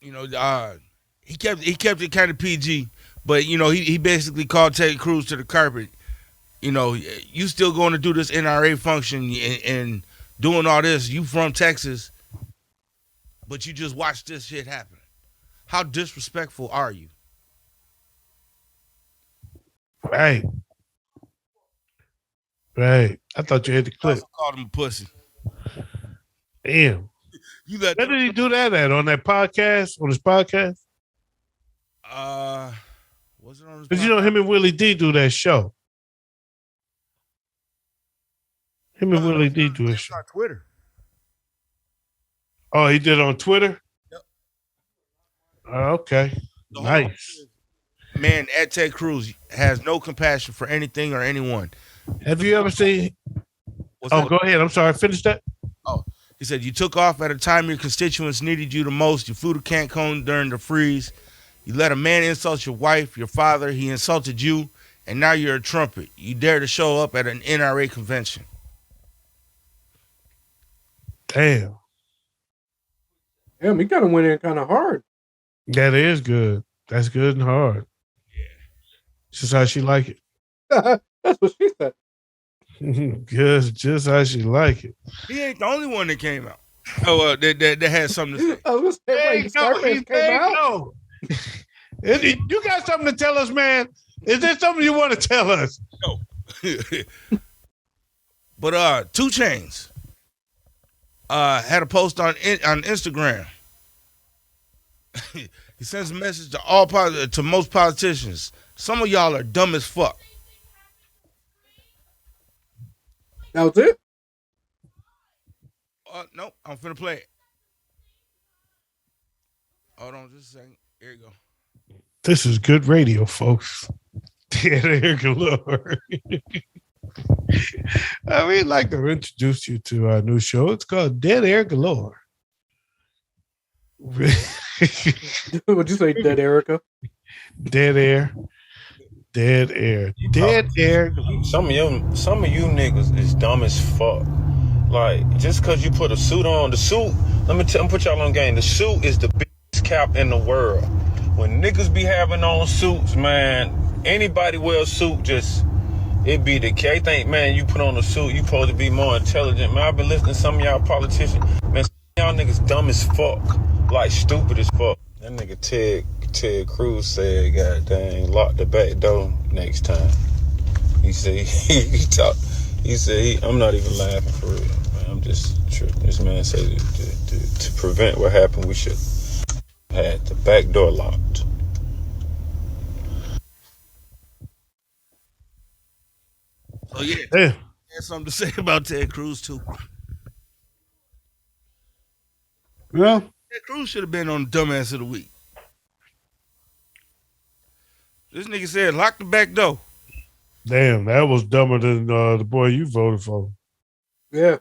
He kept it kind of PG, but he basically called Ted Cruz to the carpet. You still going to do this NRA function and doing all this. You from Texas, but you just watch this shit happen. How disrespectful are you? Right. I thought you had the clip. I called him a pussy. Damn. Where did he do that at? On that podcast? On his podcast? Was it on his podcast? Because him and Willie D do that show. Him and Willie D do a show. On Twitter. Oh, he did it on Twitter? Yep. Okay. Nice. Man, Ed Ted Cruz has no compassion for anything or anyone. Have you ever seen? Go ahead. I'm sorry. Finish that. Oh, he said you took off at a time your constituents needed you the most. You flew to Cancun during the freeze. You let a man insult your wife, your father. He insulted you, and now you're a trumpet. You dare to show up at an NRA convention. Damn, he kind of went in kind of hard. That is good. That's good and hard. Yeah. Just how she like it. That's what she said. Good, just how she like it. He ain't the only one that came out. Oh, that had something to say. I was going to say, wait, Scarface came out? You got something to tell us, man? Is there something you want to tell us? No. But 2 Chainz had a post on Instagram. He sends a message to most politicians. Some of y'all are dumb as fuck. That was it? Nope, I'm finna play it. Hold on just a second. Here you go. This is good radio, folks. Dead Air Galore. We'd like to introduce you to our new show. It's called Dead Air Galore. What'd you say, Dead Erica? Dead Air. Dead Air. Dead Air. Some of you niggas is dumb as fuck. Like, just cause you put a suit on, the suit, let me put y'all on game. The suit is the biggest cap in the world. When niggas be having on suits, man, anybody wear a suit, it be the case. Think, man, you put on a suit, you supposed to be more intelligent. Man, I've been listening to some of y'all politicians. Man, y'all niggas dumb as fuck. Like, stupid as fuck. That nigga Ted Cruz said, God dang, lock the back door next time. He said, I'm not even laughing for real, man. I'm just tripping. This man said to prevent what happened, we should have had the back door locked. So yeah, Yeah. I had something to say about Ted Cruz too. Well, Ted Cruz should have been on the dumbass of the week. This nigga said, lock the back door. damn, that was dumber than the boy you voted for. Yeah.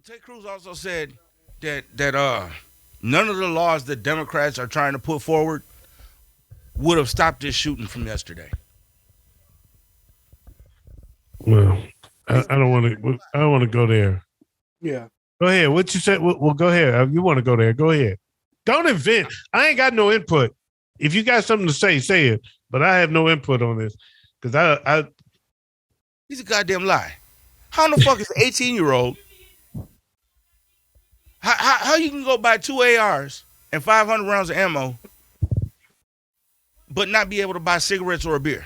Ted Cruz also said that none of the laws that Democrats are trying to put forward would have stopped this shooting from yesterday. Well, I don't want to. I don't want to go there. Yeah. Go ahead. What you said? Well, go ahead. You want to go there? Go ahead. Don't invent. I ain't got no input. If you got something to say it. But I have no input on this because I. He's a goddamn lie. How in the fuck is an 18-year-old? How you can go buy 2 ARs and 500 rounds of ammo, but not be able to buy cigarettes or a beer?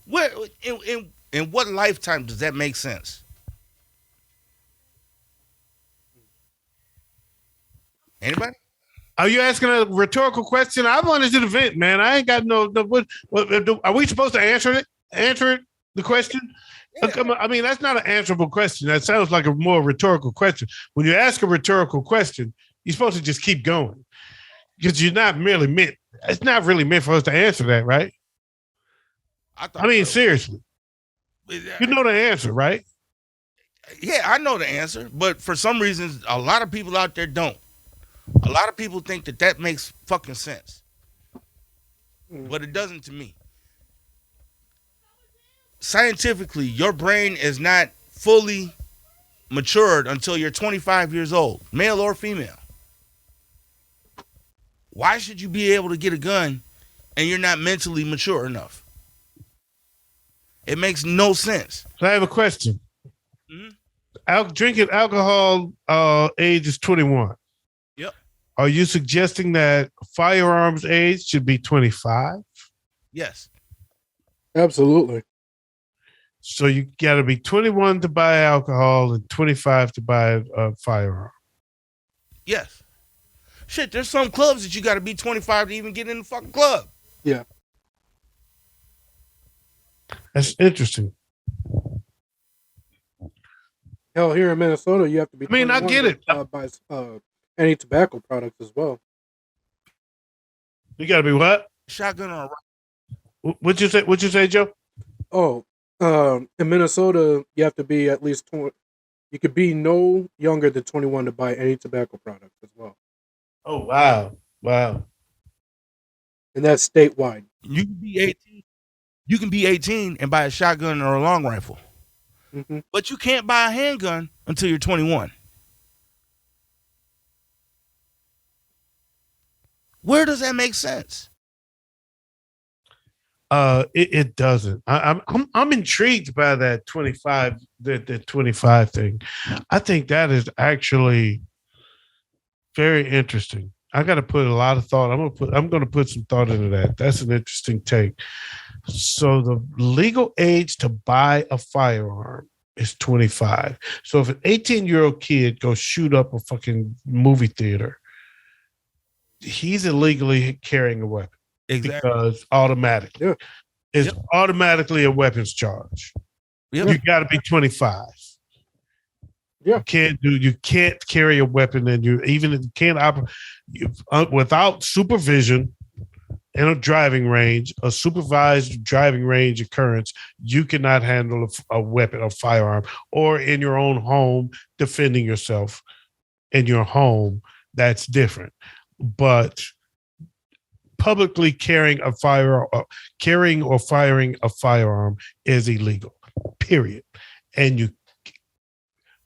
Where in what lifetime does that make sense? Anybody? Are you asking a rhetorical question? I wanted to vent, man. I ain't got no. What are we supposed to answer it? Answer it? The question? Yeah. I mean, that's not an answerable question. That sounds like a more rhetorical question. When you ask a rhetorical question, you're supposed to just keep going because you're not merely meant. It's not really meant for us to answer that, right? I mean, seriously. You know the answer, right? Yeah, I know the answer, but for some reason, a lot of people out there don't. A lot of people think that makes fucking sense, but it doesn't to me. Scientifically, your brain is not fully matured until you're 25 years old, male or female. Why should you be able to get a gun and you're not mentally mature enough? It makes no sense. So I have a question. Drinking alcohol age is 21. Yep. Are you suggesting that firearms age should be 25? Yes. Absolutely. So you got to be 21 to buy alcohol and 25 to buy a firearm. Yes. Shit, there's some clubs that you got to be 25 to even get in the fucking club. Yeah. That's interesting. Hell, here in Minnesota, you have to be. I mean, I get it. Buy any tobacco products as well. You got to be what? Shotgun or a What'd you say? What'd you say, Joe? Oh, in Minnesota, you have to be at least 20. You could be no younger than 21 to buy any tobacco products as well. Oh, wow. Wow. And that's statewide. You can be 18. You can be 18 and buy a shotgun or a long rifle. Mm-hmm. But you can't buy a handgun until you're 21. Where does that make sense? It doesn't. I'm intrigued by that 25 the 25 thing. I think that is actually very interesting. I got to put a lot of thought. I'm going to put some thought into that. That's an interesting take. So the legal age to buy a firearm is 25. So if an 18-year-old kid goes shoot up a fucking movie theater, he's illegally carrying a weapon. Exactly. Because automatically. Yeah. It's automatically a weapons charge. Yep. You got to be 25. Yeah. You can't carry a weapon, and you can't operate without supervision in a driving range, a supervised driving range occurrence. You cannot handle a weapon, a firearm, or in your own home defending yourself in your home. That's different, but publicly carrying or firing a firearm is illegal, period. And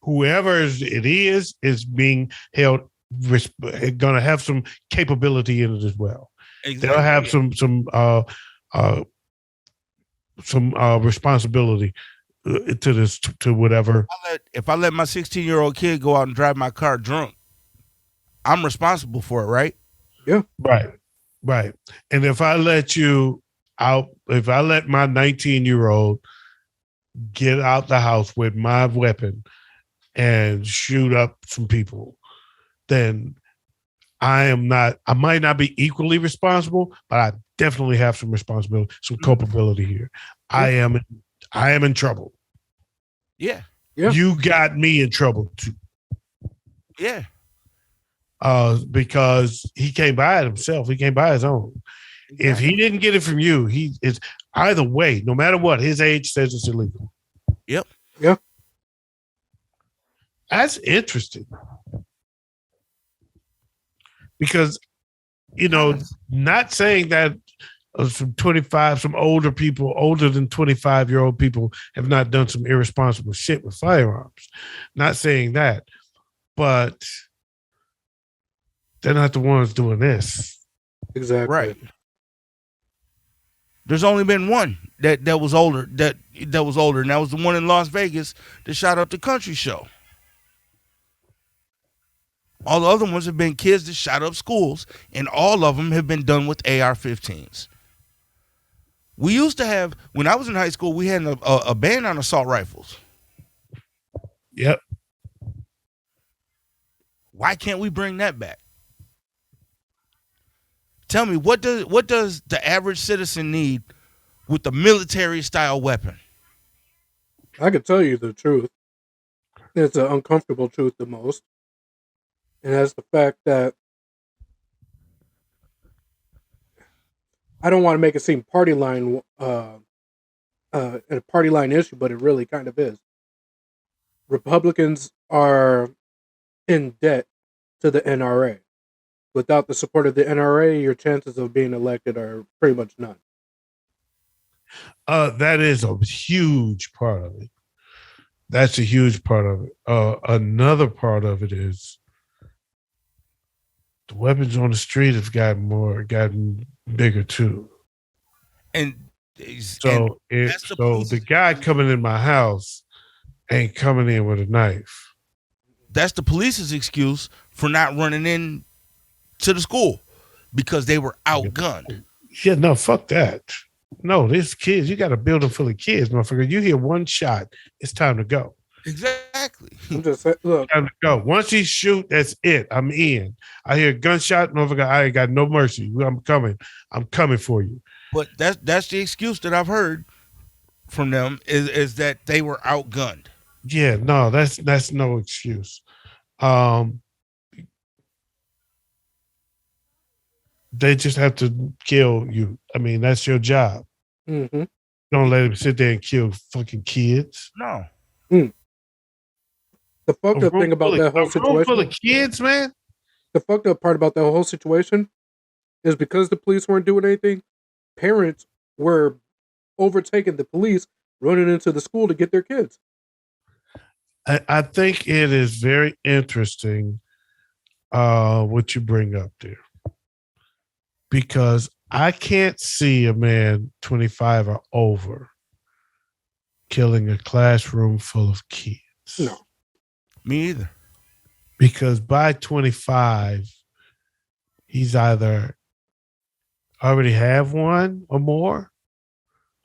whoever it is being held, going to have some capability in it as well. Exactly. They'll have some responsibility to this, to whatever. If I let my 16-year-old kid go out and drive my car drunk, I'm responsible for it, right? Yeah. Right. And if I let my 19-year-old get out the house with my weapon and shoot up some people, then I might not be equally responsible, but I definitely have some responsibility, some culpability here. I am in trouble. Yeah. You got me in trouble too. Yeah. Because he came by it himself. He came by his own. Exactly. If he didn't get it from you, it's either way, no matter what, his age says it's illegal. Yep. Yeah. That's interesting. Because, not saying that some 25, some older people, older than 25-year-old people have not done some irresponsible shit with firearms. Not saying that, but they're not the ones doing this. Exactly. Right. There's only been one that was older, that was older, and that was the one in Las Vegas that shot up the country show. All the other ones have been kids that shot up schools, and all of them have been done with AR-15s. We used to have, when I was in high school, we had a ban on assault rifles. Yep. Why can't we bring that back? Tell me, what does the average citizen need with a military-style weapon? I can tell you the truth. It's an uncomfortable truth the most. And that's the fact that I don't want to make it seem a party line issue, but it really kind of is. Republicans are in debt to the NRA. Without the support of the NRA, your chances of being elected are pretty much none. That is a huge part of it. That's a huge part of it. Another part of it is the weapons on the street have gotten bigger too. And so the guy coming in my house ain't coming in with a knife. That's the police's excuse for not running in to the school because they were outgunned. Yeah, no, fuck that. No, these kids, you got a building full of kids, motherfucker. You hear one shot, it's time to go. Exactly. I'm just saying, look. Time to go. Once he shoot, that's it. I'm in. I hear a gunshot, motherfucker. I ain't got no mercy. I'm coming. I'm coming for you. But that's the excuse that I've heard from them is that they were outgunned. Yeah, no, that's no excuse. They just have to kill you. I mean, that's your job. Mm-hmm. Don't let them sit there and kill fucking kids. No. The fucked up thing about that whole situation, full of kids, man. The fucked up part about that whole situation is because the police weren't doing anything, parents were overtaking the police, running into the school to get their kids. I think it is very interesting what you bring up there. Because I can't see a man 25 or over killing a classroom full of kids. No. Me either. Because by 25, he's either already have one or more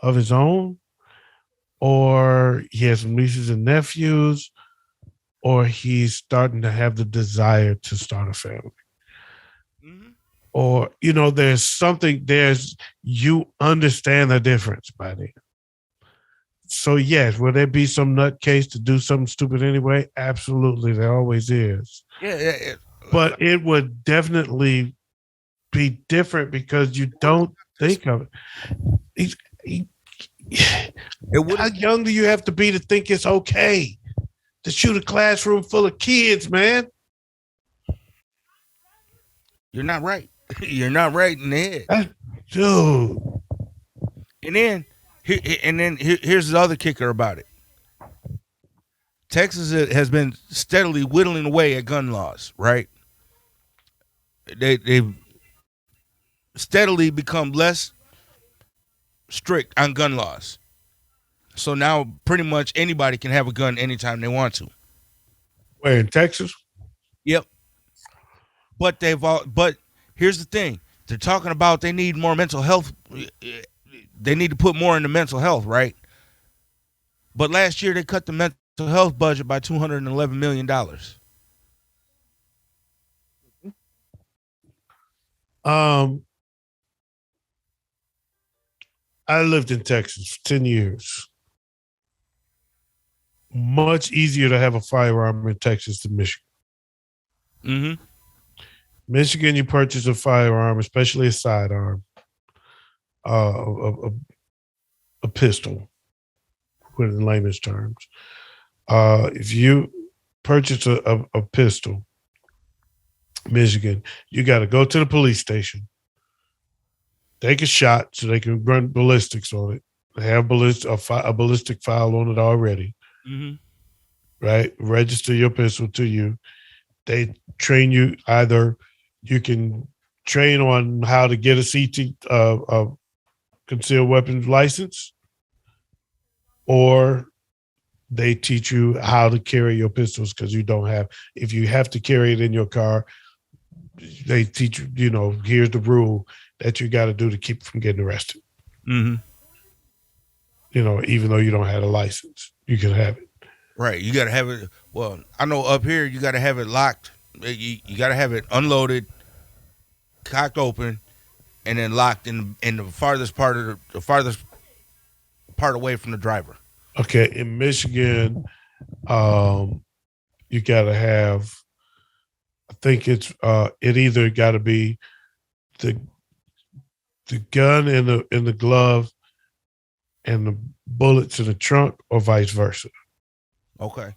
of his own, or he has some nieces and nephews, or he's starting to have the desire to start a family. Mm-hmm. Or, you understand the difference by then. So, yes, will there be some nutcase to do something stupid anyway? Absolutely, there always is. Yeah. But it would definitely be different because you don't think of it. How young do you have to be to think it's okay to shoot a classroom full of kids, man? You're not right. You're not right in the head. Dude. And then here's the other kicker about it. Texas has been steadily whittling away at gun laws, right? They've steadily become less strict on gun laws. So now pretty much anybody can have a gun anytime they want to. Where, in Texas? Yep. But here's the thing. They're talking about they need more mental health. They need to put more into mental health, right? But last year they cut the mental health budget by $211 million. I lived in Texas for 10 years. Much easier to have a firearm in Texas than Michigan. Mm-hmm. Michigan, you purchase a firearm, especially a sidearm, a pistol, put it in layman's terms. If you purchase a pistol, Michigan, you got to go to the police station, take a shot so they can run ballistics on it. They have a ballistic file on it already, right? Register your pistol to you. They train you either you can train on how to get a concealed weapons license, or they teach you how to carry your pistols because if you have to carry it in your car, they teach you, here's the rule that you got to do to keep from getting arrested. Even though you don't have a license, you can have it. Right. You got to have it. Well, I know up here you got to have it locked. You got to have it unloaded, cocked open, and then locked in the farthest part away from the driver. Okay, in Michigan, you got to have. I think it either got to be the gun in the glove and the bullets in the trunk, or vice versa. Okay.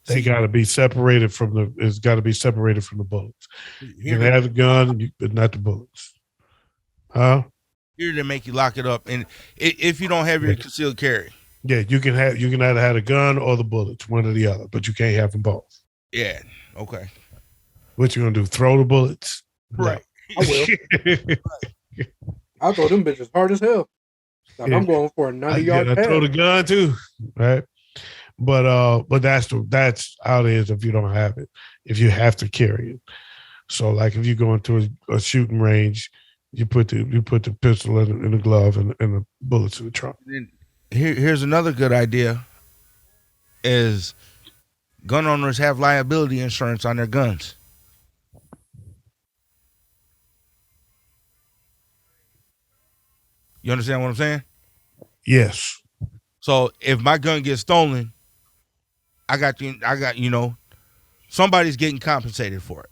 They got to be separated it's got to be separated from the bullets. You can have the gun, but not the bullets. Huh? Here they make you lock it up, and if you don't have your concealed carry. Yeah, you can either have the gun or the bullets, one or the other, but you can't have them both. Yeah. Okay. What you gonna do? Throw the bullets? Right. I will. I'll throw them bitches hard as hell. Like, I'm going for a 90-yard I pass. throw the gun too, right? But that's how it is if you don't have it. If you have to carry it, so like if you go into a shooting range, you put the pistol in the glove and the bullets in the trunk. And here's another good idea: is gun owners have liability insurance on their guns. You understand what I'm saying? Yes. So if my gun gets stolen, I got somebody's getting compensated for it.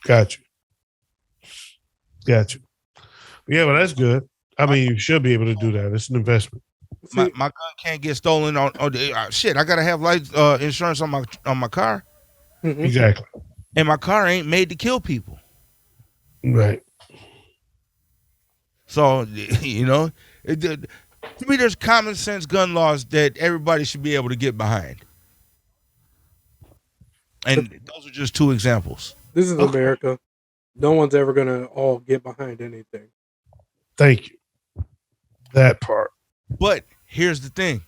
Gotcha. Yeah, well, that's good. I mean, you should be able to do that. It's an investment. My gun can't get stolen on shit. I gotta have insurance on my car. Mm-hmm. Exactly. And my car ain't made to kill people. Right. So to me, there's common sense gun laws that everybody should be able to get behind. And those are just two examples. This is America. No one's ever going to all get behind anything. Thank you. That part. But here's the thing.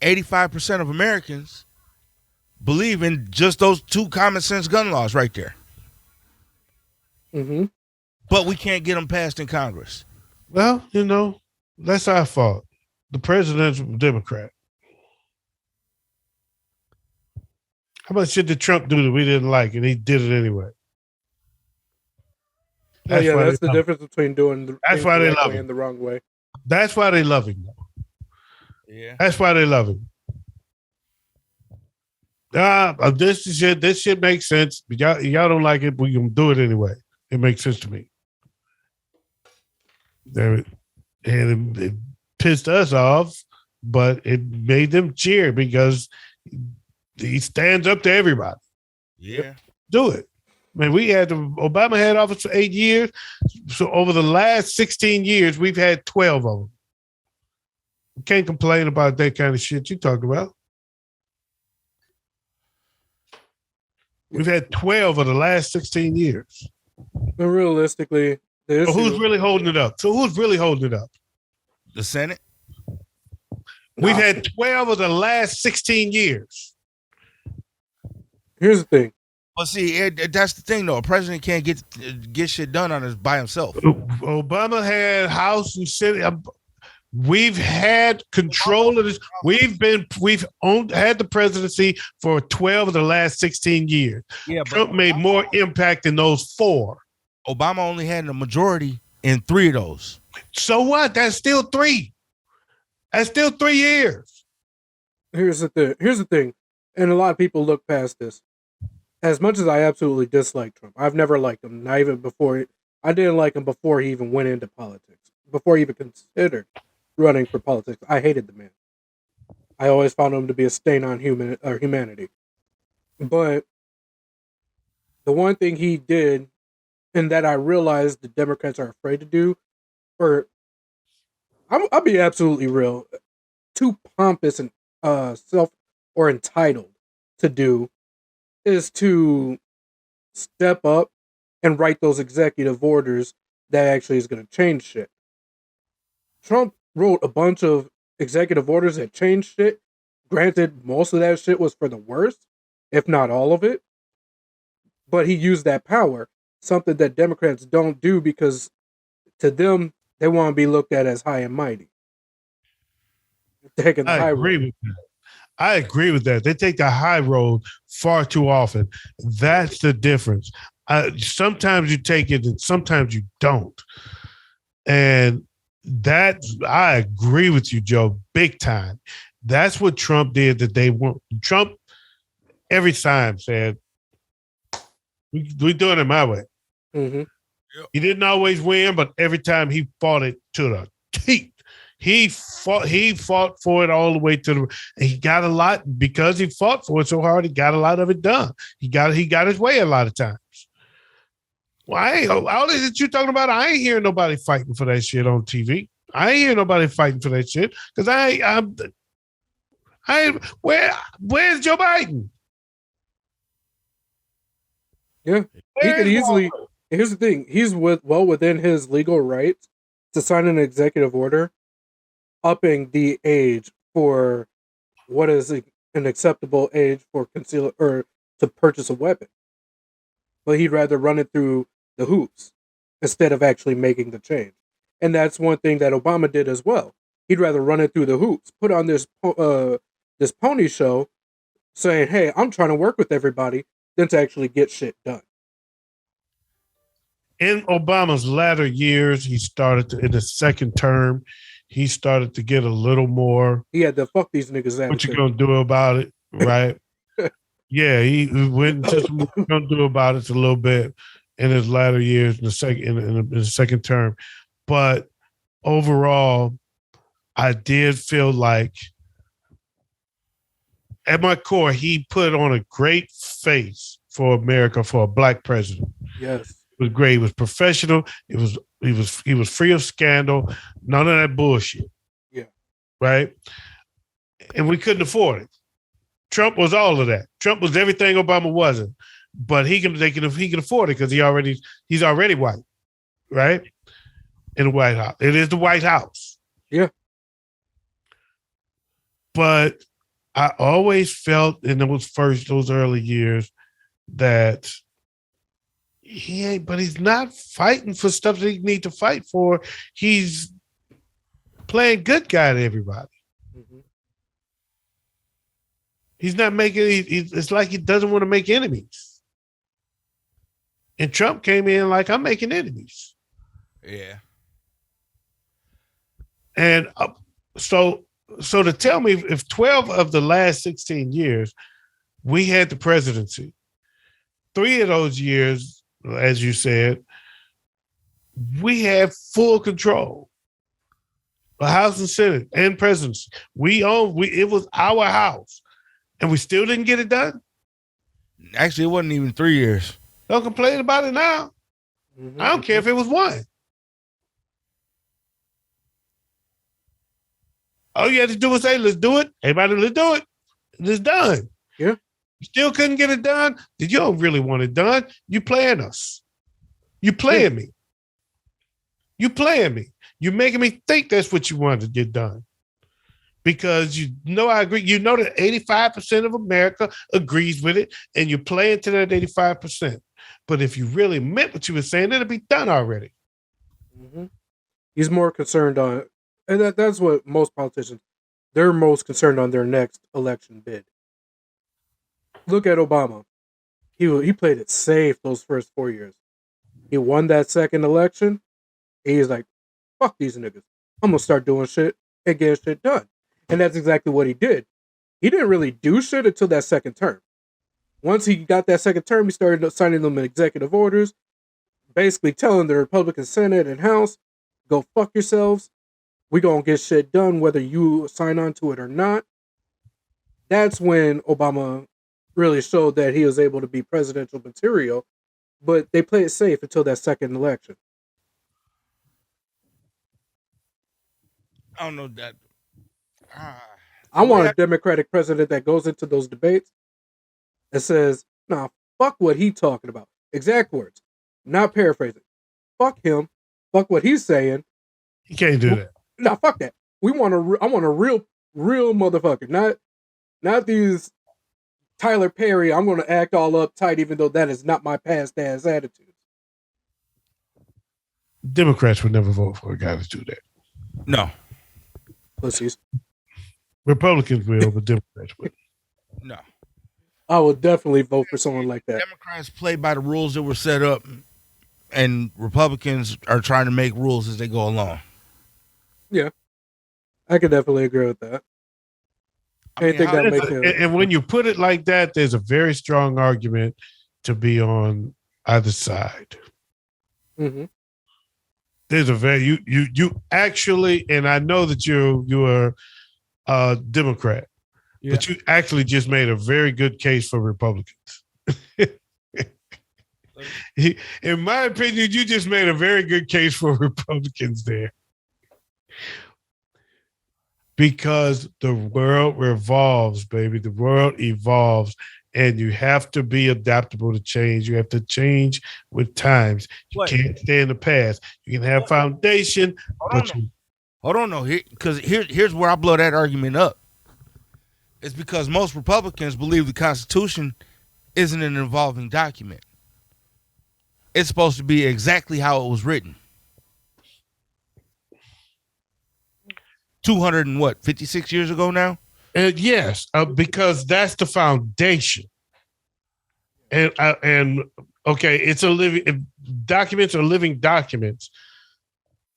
85% of Americans believe in just those two common sense gun laws right there. Mm-hmm. But we can't get them passed in Congress. Well, that's our fault. The president's a Democrat. How much shit did Trump do that we didn't like, and he did it anyway? That's the difference between doing the that's why they love him and the wrong way. That's why they love him. Yeah. That's why they love him. This shit makes sense. But y'all don't like it, but we can do it anyway. It makes sense to me. And it pissed us off, but it made them cheer because he stands up to everybody. Yeah. Do it. Man, Obama had office for 8 years. So over the last 16 years, we've had 12 of them. You can't complain about that kind of shit you talked about. We've had 12 of the last 16 years. But realistically, So who's really holding it up? The Senate? We've had 12 of the last 16 years. Here's the thing. Well, see, that's the thing, though. A president can't get shit done by himself. Obama had House and Senate. We've had control of this. We've had the presidency for 12 of the last 16 years. Yeah, Trump made more impact in those 4. Obama only had a majority in 3 of those. So what? That's still 3. That's still 3 years. Here's the thing. And a lot of people look past this. As much as I absolutely dislike Trump, I've never liked him. Not even before. I didn't like him before he even went into politics. Before he even considered running for politics. I hated the man. I always found him to be a stain on humanity. But the one thing he did, and that I realized the Democrats are afraid to do, or I'll be absolutely real, too pompous and self or entitled to do, is to step up and write those executive orders that actually is going to change shit. Trump wrote a bunch of executive orders that changed shit. Granted, most of that shit was for the worst, if not all of it. But he used that power, something that Democrats don't do because to them, they want to be looked at as high and mighty. Taking the I high agree road. with that. I agree with that. They take the high road far too often. That's the difference. Sometimes you take it and sometimes you don't. And that, I agree with you, Joe, big time. That's what Trump did that they want. Trump every time said, we doing it my way. Mm-hmm. He didn't always win, but every time he fought it to the teeth. He fought for it all the way to the, and he got a lot because he fought for it so hard. He got a lot of it done. He got his way a lot of times. Well, all that you talking about, I ain't hearing nobody fighting for that shit on TV. I ain't hearing nobody fighting for that shit because where's Joe Biden? Yeah, he could easily. Here's the thing: he's well within his legal rights to sign an executive order upping the age for what is an acceptable age for conceal or to purchase a weapon. But he'd rather run it through the hoops instead of actually making the change. And that's one thing that Obama did as well. He'd rather run it through the hoops, put on this pony show saying, hey, I'm trying to work with everybody, than to actually get shit done. In Obama's latter years, he started in the second term, he started to get a little more. He had to fuck these niggas attitude. What you gonna do about it, right? Yeah, he went into what you gonna do about it a little bit in his latter years in the second term, but overall, I did feel like at my core he put on a great face for America for a black president. Yes. It was great. It was professional. He was free of scandal. None of that bullshit. Yeah. Right. And we couldn't afford it. Trump was all of that. Trump was everything Obama wasn't. But he can afford it because he's already white. Right. In the White House. It is the White House. Yeah. But I always felt in those early years that he's not fighting for stuff that he need to fight for. He's playing good guy to everybody. Mm-hmm. He's not making. It's like he doesn't want to make enemies. And Trump came in like, I'm making enemies. Yeah. And so to tell me if 12 of the last 16 years we had the presidency, 3 of those years, as you said, we had full control. The House and Senate and presidency. It was our house. And we still didn't get it done? Actually, it wasn't even 3 years. Don't complain about it now. Mm-hmm. I don't care if it was 1. All you had to do was say, let's do it. Everybody, let's do it. And it's done. Yeah. You still couldn't get it done? You don't really want it done. You playing us. You playing me. You playing me. You're making me think that's what you wanted to get done. Because you know I agree. You know that 85% of America agrees with it, and you're playing to that 85%. But if you really meant what you were saying, it'll be done already. Mm-hmm. He's more concerned on, and that's what most politicians, they're most concerned on their next election bid. Look at Obama. He played it safe those first 4 years. He won that second election. He's like, fuck these niggas. I'm going to start doing shit and getting shit done. And that's exactly what he did. He didn't really do shit until that second term. Once he got that second term, he started signing them executive orders, basically telling the Republican Senate and House, go fuck yourselves. We're going to get shit done whether you sign on to it or not. That's when Obama really showed that he was able to be presidential material. But they played it safe until that second election. I don't know that. Ah, I the way want a Democratic president that goes into those debates and says, "Nah, fuck what he talking about." Exact words, not paraphrasing. Fuck him. Fuck what he's saying. You can't do that. Nah, fuck that. I want a real motherfucker. Not these Tyler Perry. I'm going to act all uptight, even though that is not my past ass attitude. Democrats would never vote for a guy to do that. no, Pussies. Republicans will, but Democrats will. no. I will definitely vote for someone like that. Democrats play by the rules that were set up, and Republicans are trying to make rules as they go along. Yeah, I could definitely agree with that. Anything that makes him. And when you put it like that, there's a very strong argument to be on either side. Mm-hmm. There's a very you actually, and I know that you're a Democrat, but you actually just made a very good case for Republicans. In my opinion, you just made a very good case for Republicans there. Because the world revolves, baby. The world evolves, and you have to be adaptable to change. You have to change with times. You can't stay in the past. You can have foundation, Hold on, no. Here's where I blow that argument up. It's because most Republicans believe the Constitution isn't an evolving document. It's supposed to be exactly how it was written. 56 years ago now? Yes, because that's the foundation. And okay, it's a living documents are living documents.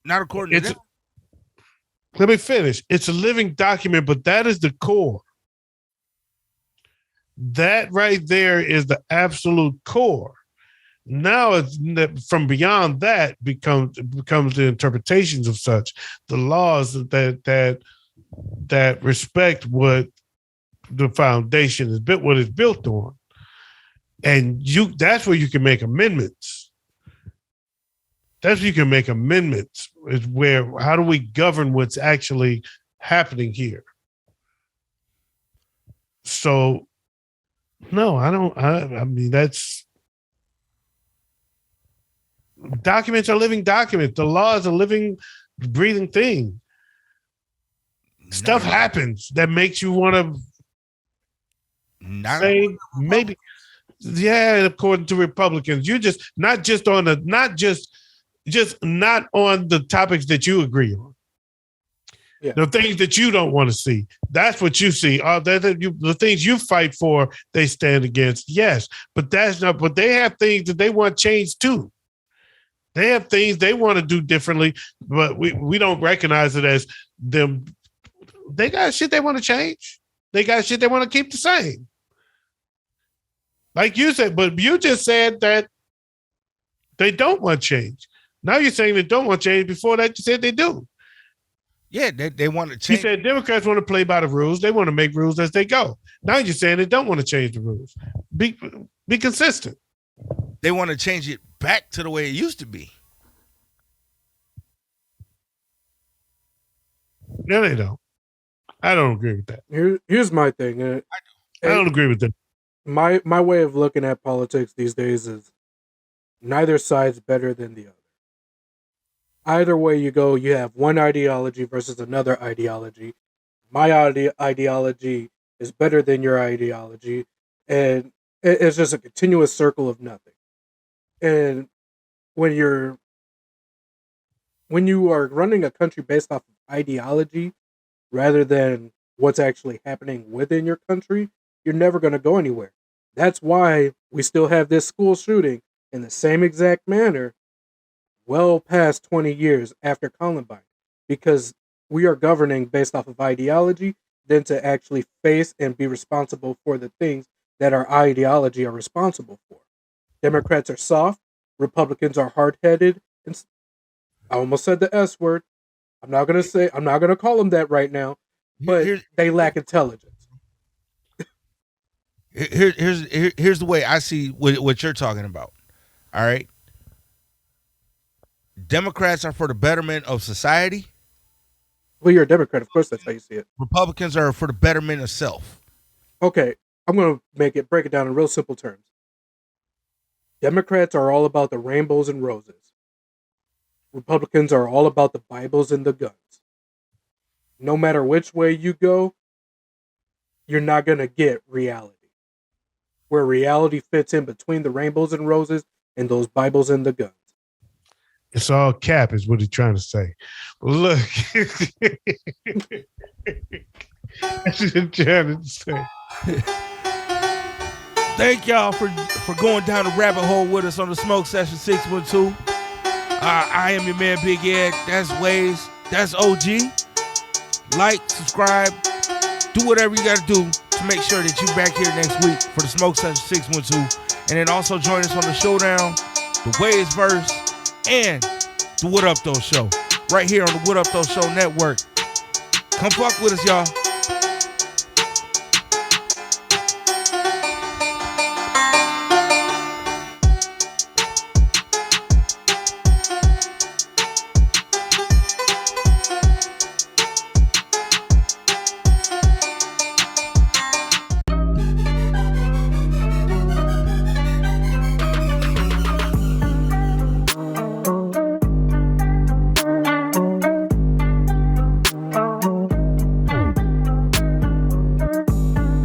Not according to them. Let me finish. It's a living document, but that is the core. That right there is the absolute core. Now it's from beyond that becomes the interpretations of such, the laws that respect what the foundation is built, what it's built on, and that's where you can make amendments. That's where you can make amendments. Is where how do we govern what's actually happening here? So, no, I don't. I mean that's. Documents are living documents. The law is a living, breathing thing. Stuff happens that makes you want to say maybe, yeah. According to Republicans, you just not on the topics that you agree on. Yeah. The things that you don't want to see. That's what you see. The things you fight for, they stand against. Yes, but that's not. But they have things that they want changed too. They have things they want to do differently, but we don't recognize it as them. They got shit they want to change. They got shit they want to keep the same. Like you said, but you just said that they don't want change. Now you're saying they don't want change. Before that, you said they do. Yeah, they want to change. You said Democrats want to play by the rules. They want to make rules as they go. Now you're saying they don't want to change the rules. Be consistent. They want to change it back to the way it used to be. No, they don't. I don't agree with that. Here's my thing. I don't agree with that. My way of looking at politics these days is neither side's better than the other. Either way you go, you have one ideology versus another ideology. My ideology is better than your ideology, and it's just a continuous circle of nothing. And when you are running a country based off of ideology rather than what's actually happening within your country, you're never going to go anywhere. That's why we still have this school shooting in the same exact manner well past 20 years after Columbine, because we are governing based off of ideology than to actually face and be responsible for the things that our ideology are responsible for. Democrats are soft, Republicans are hard-headed, and I almost said the S word. I'm not going to call them that right now, but they lack intelligence. Here's the way I see what you're talking about. All right. Democrats are for the betterment of society. Well, you're a Democrat, of course. That's how you see it. Republicans are for the betterment of self. Okay, I'm gonna break it down in real simple terms. Democrats are all about the rainbows and roses. Republicans are all about the Bibles and the guns. No matter which way you go, you're not gonna get reality. Where reality fits in between the rainbows and roses and those Bibles and the guns. It's all cap, is what he's trying to say. Well, look, that's what I'm trying to say. Thank y'all for going down the rabbit hole with us on the Smoke Session 612. I am your man, Big Ed. That's Wayz. That's OG. Like, subscribe, do whatever you got to do to make sure that you're back here next week for the Smoke Session 612. And then also join us on the Showdown, the Wayz Verse, and the What Up Though Show. Right here on the What Up Though Show Network. Come fuck with us, y'all.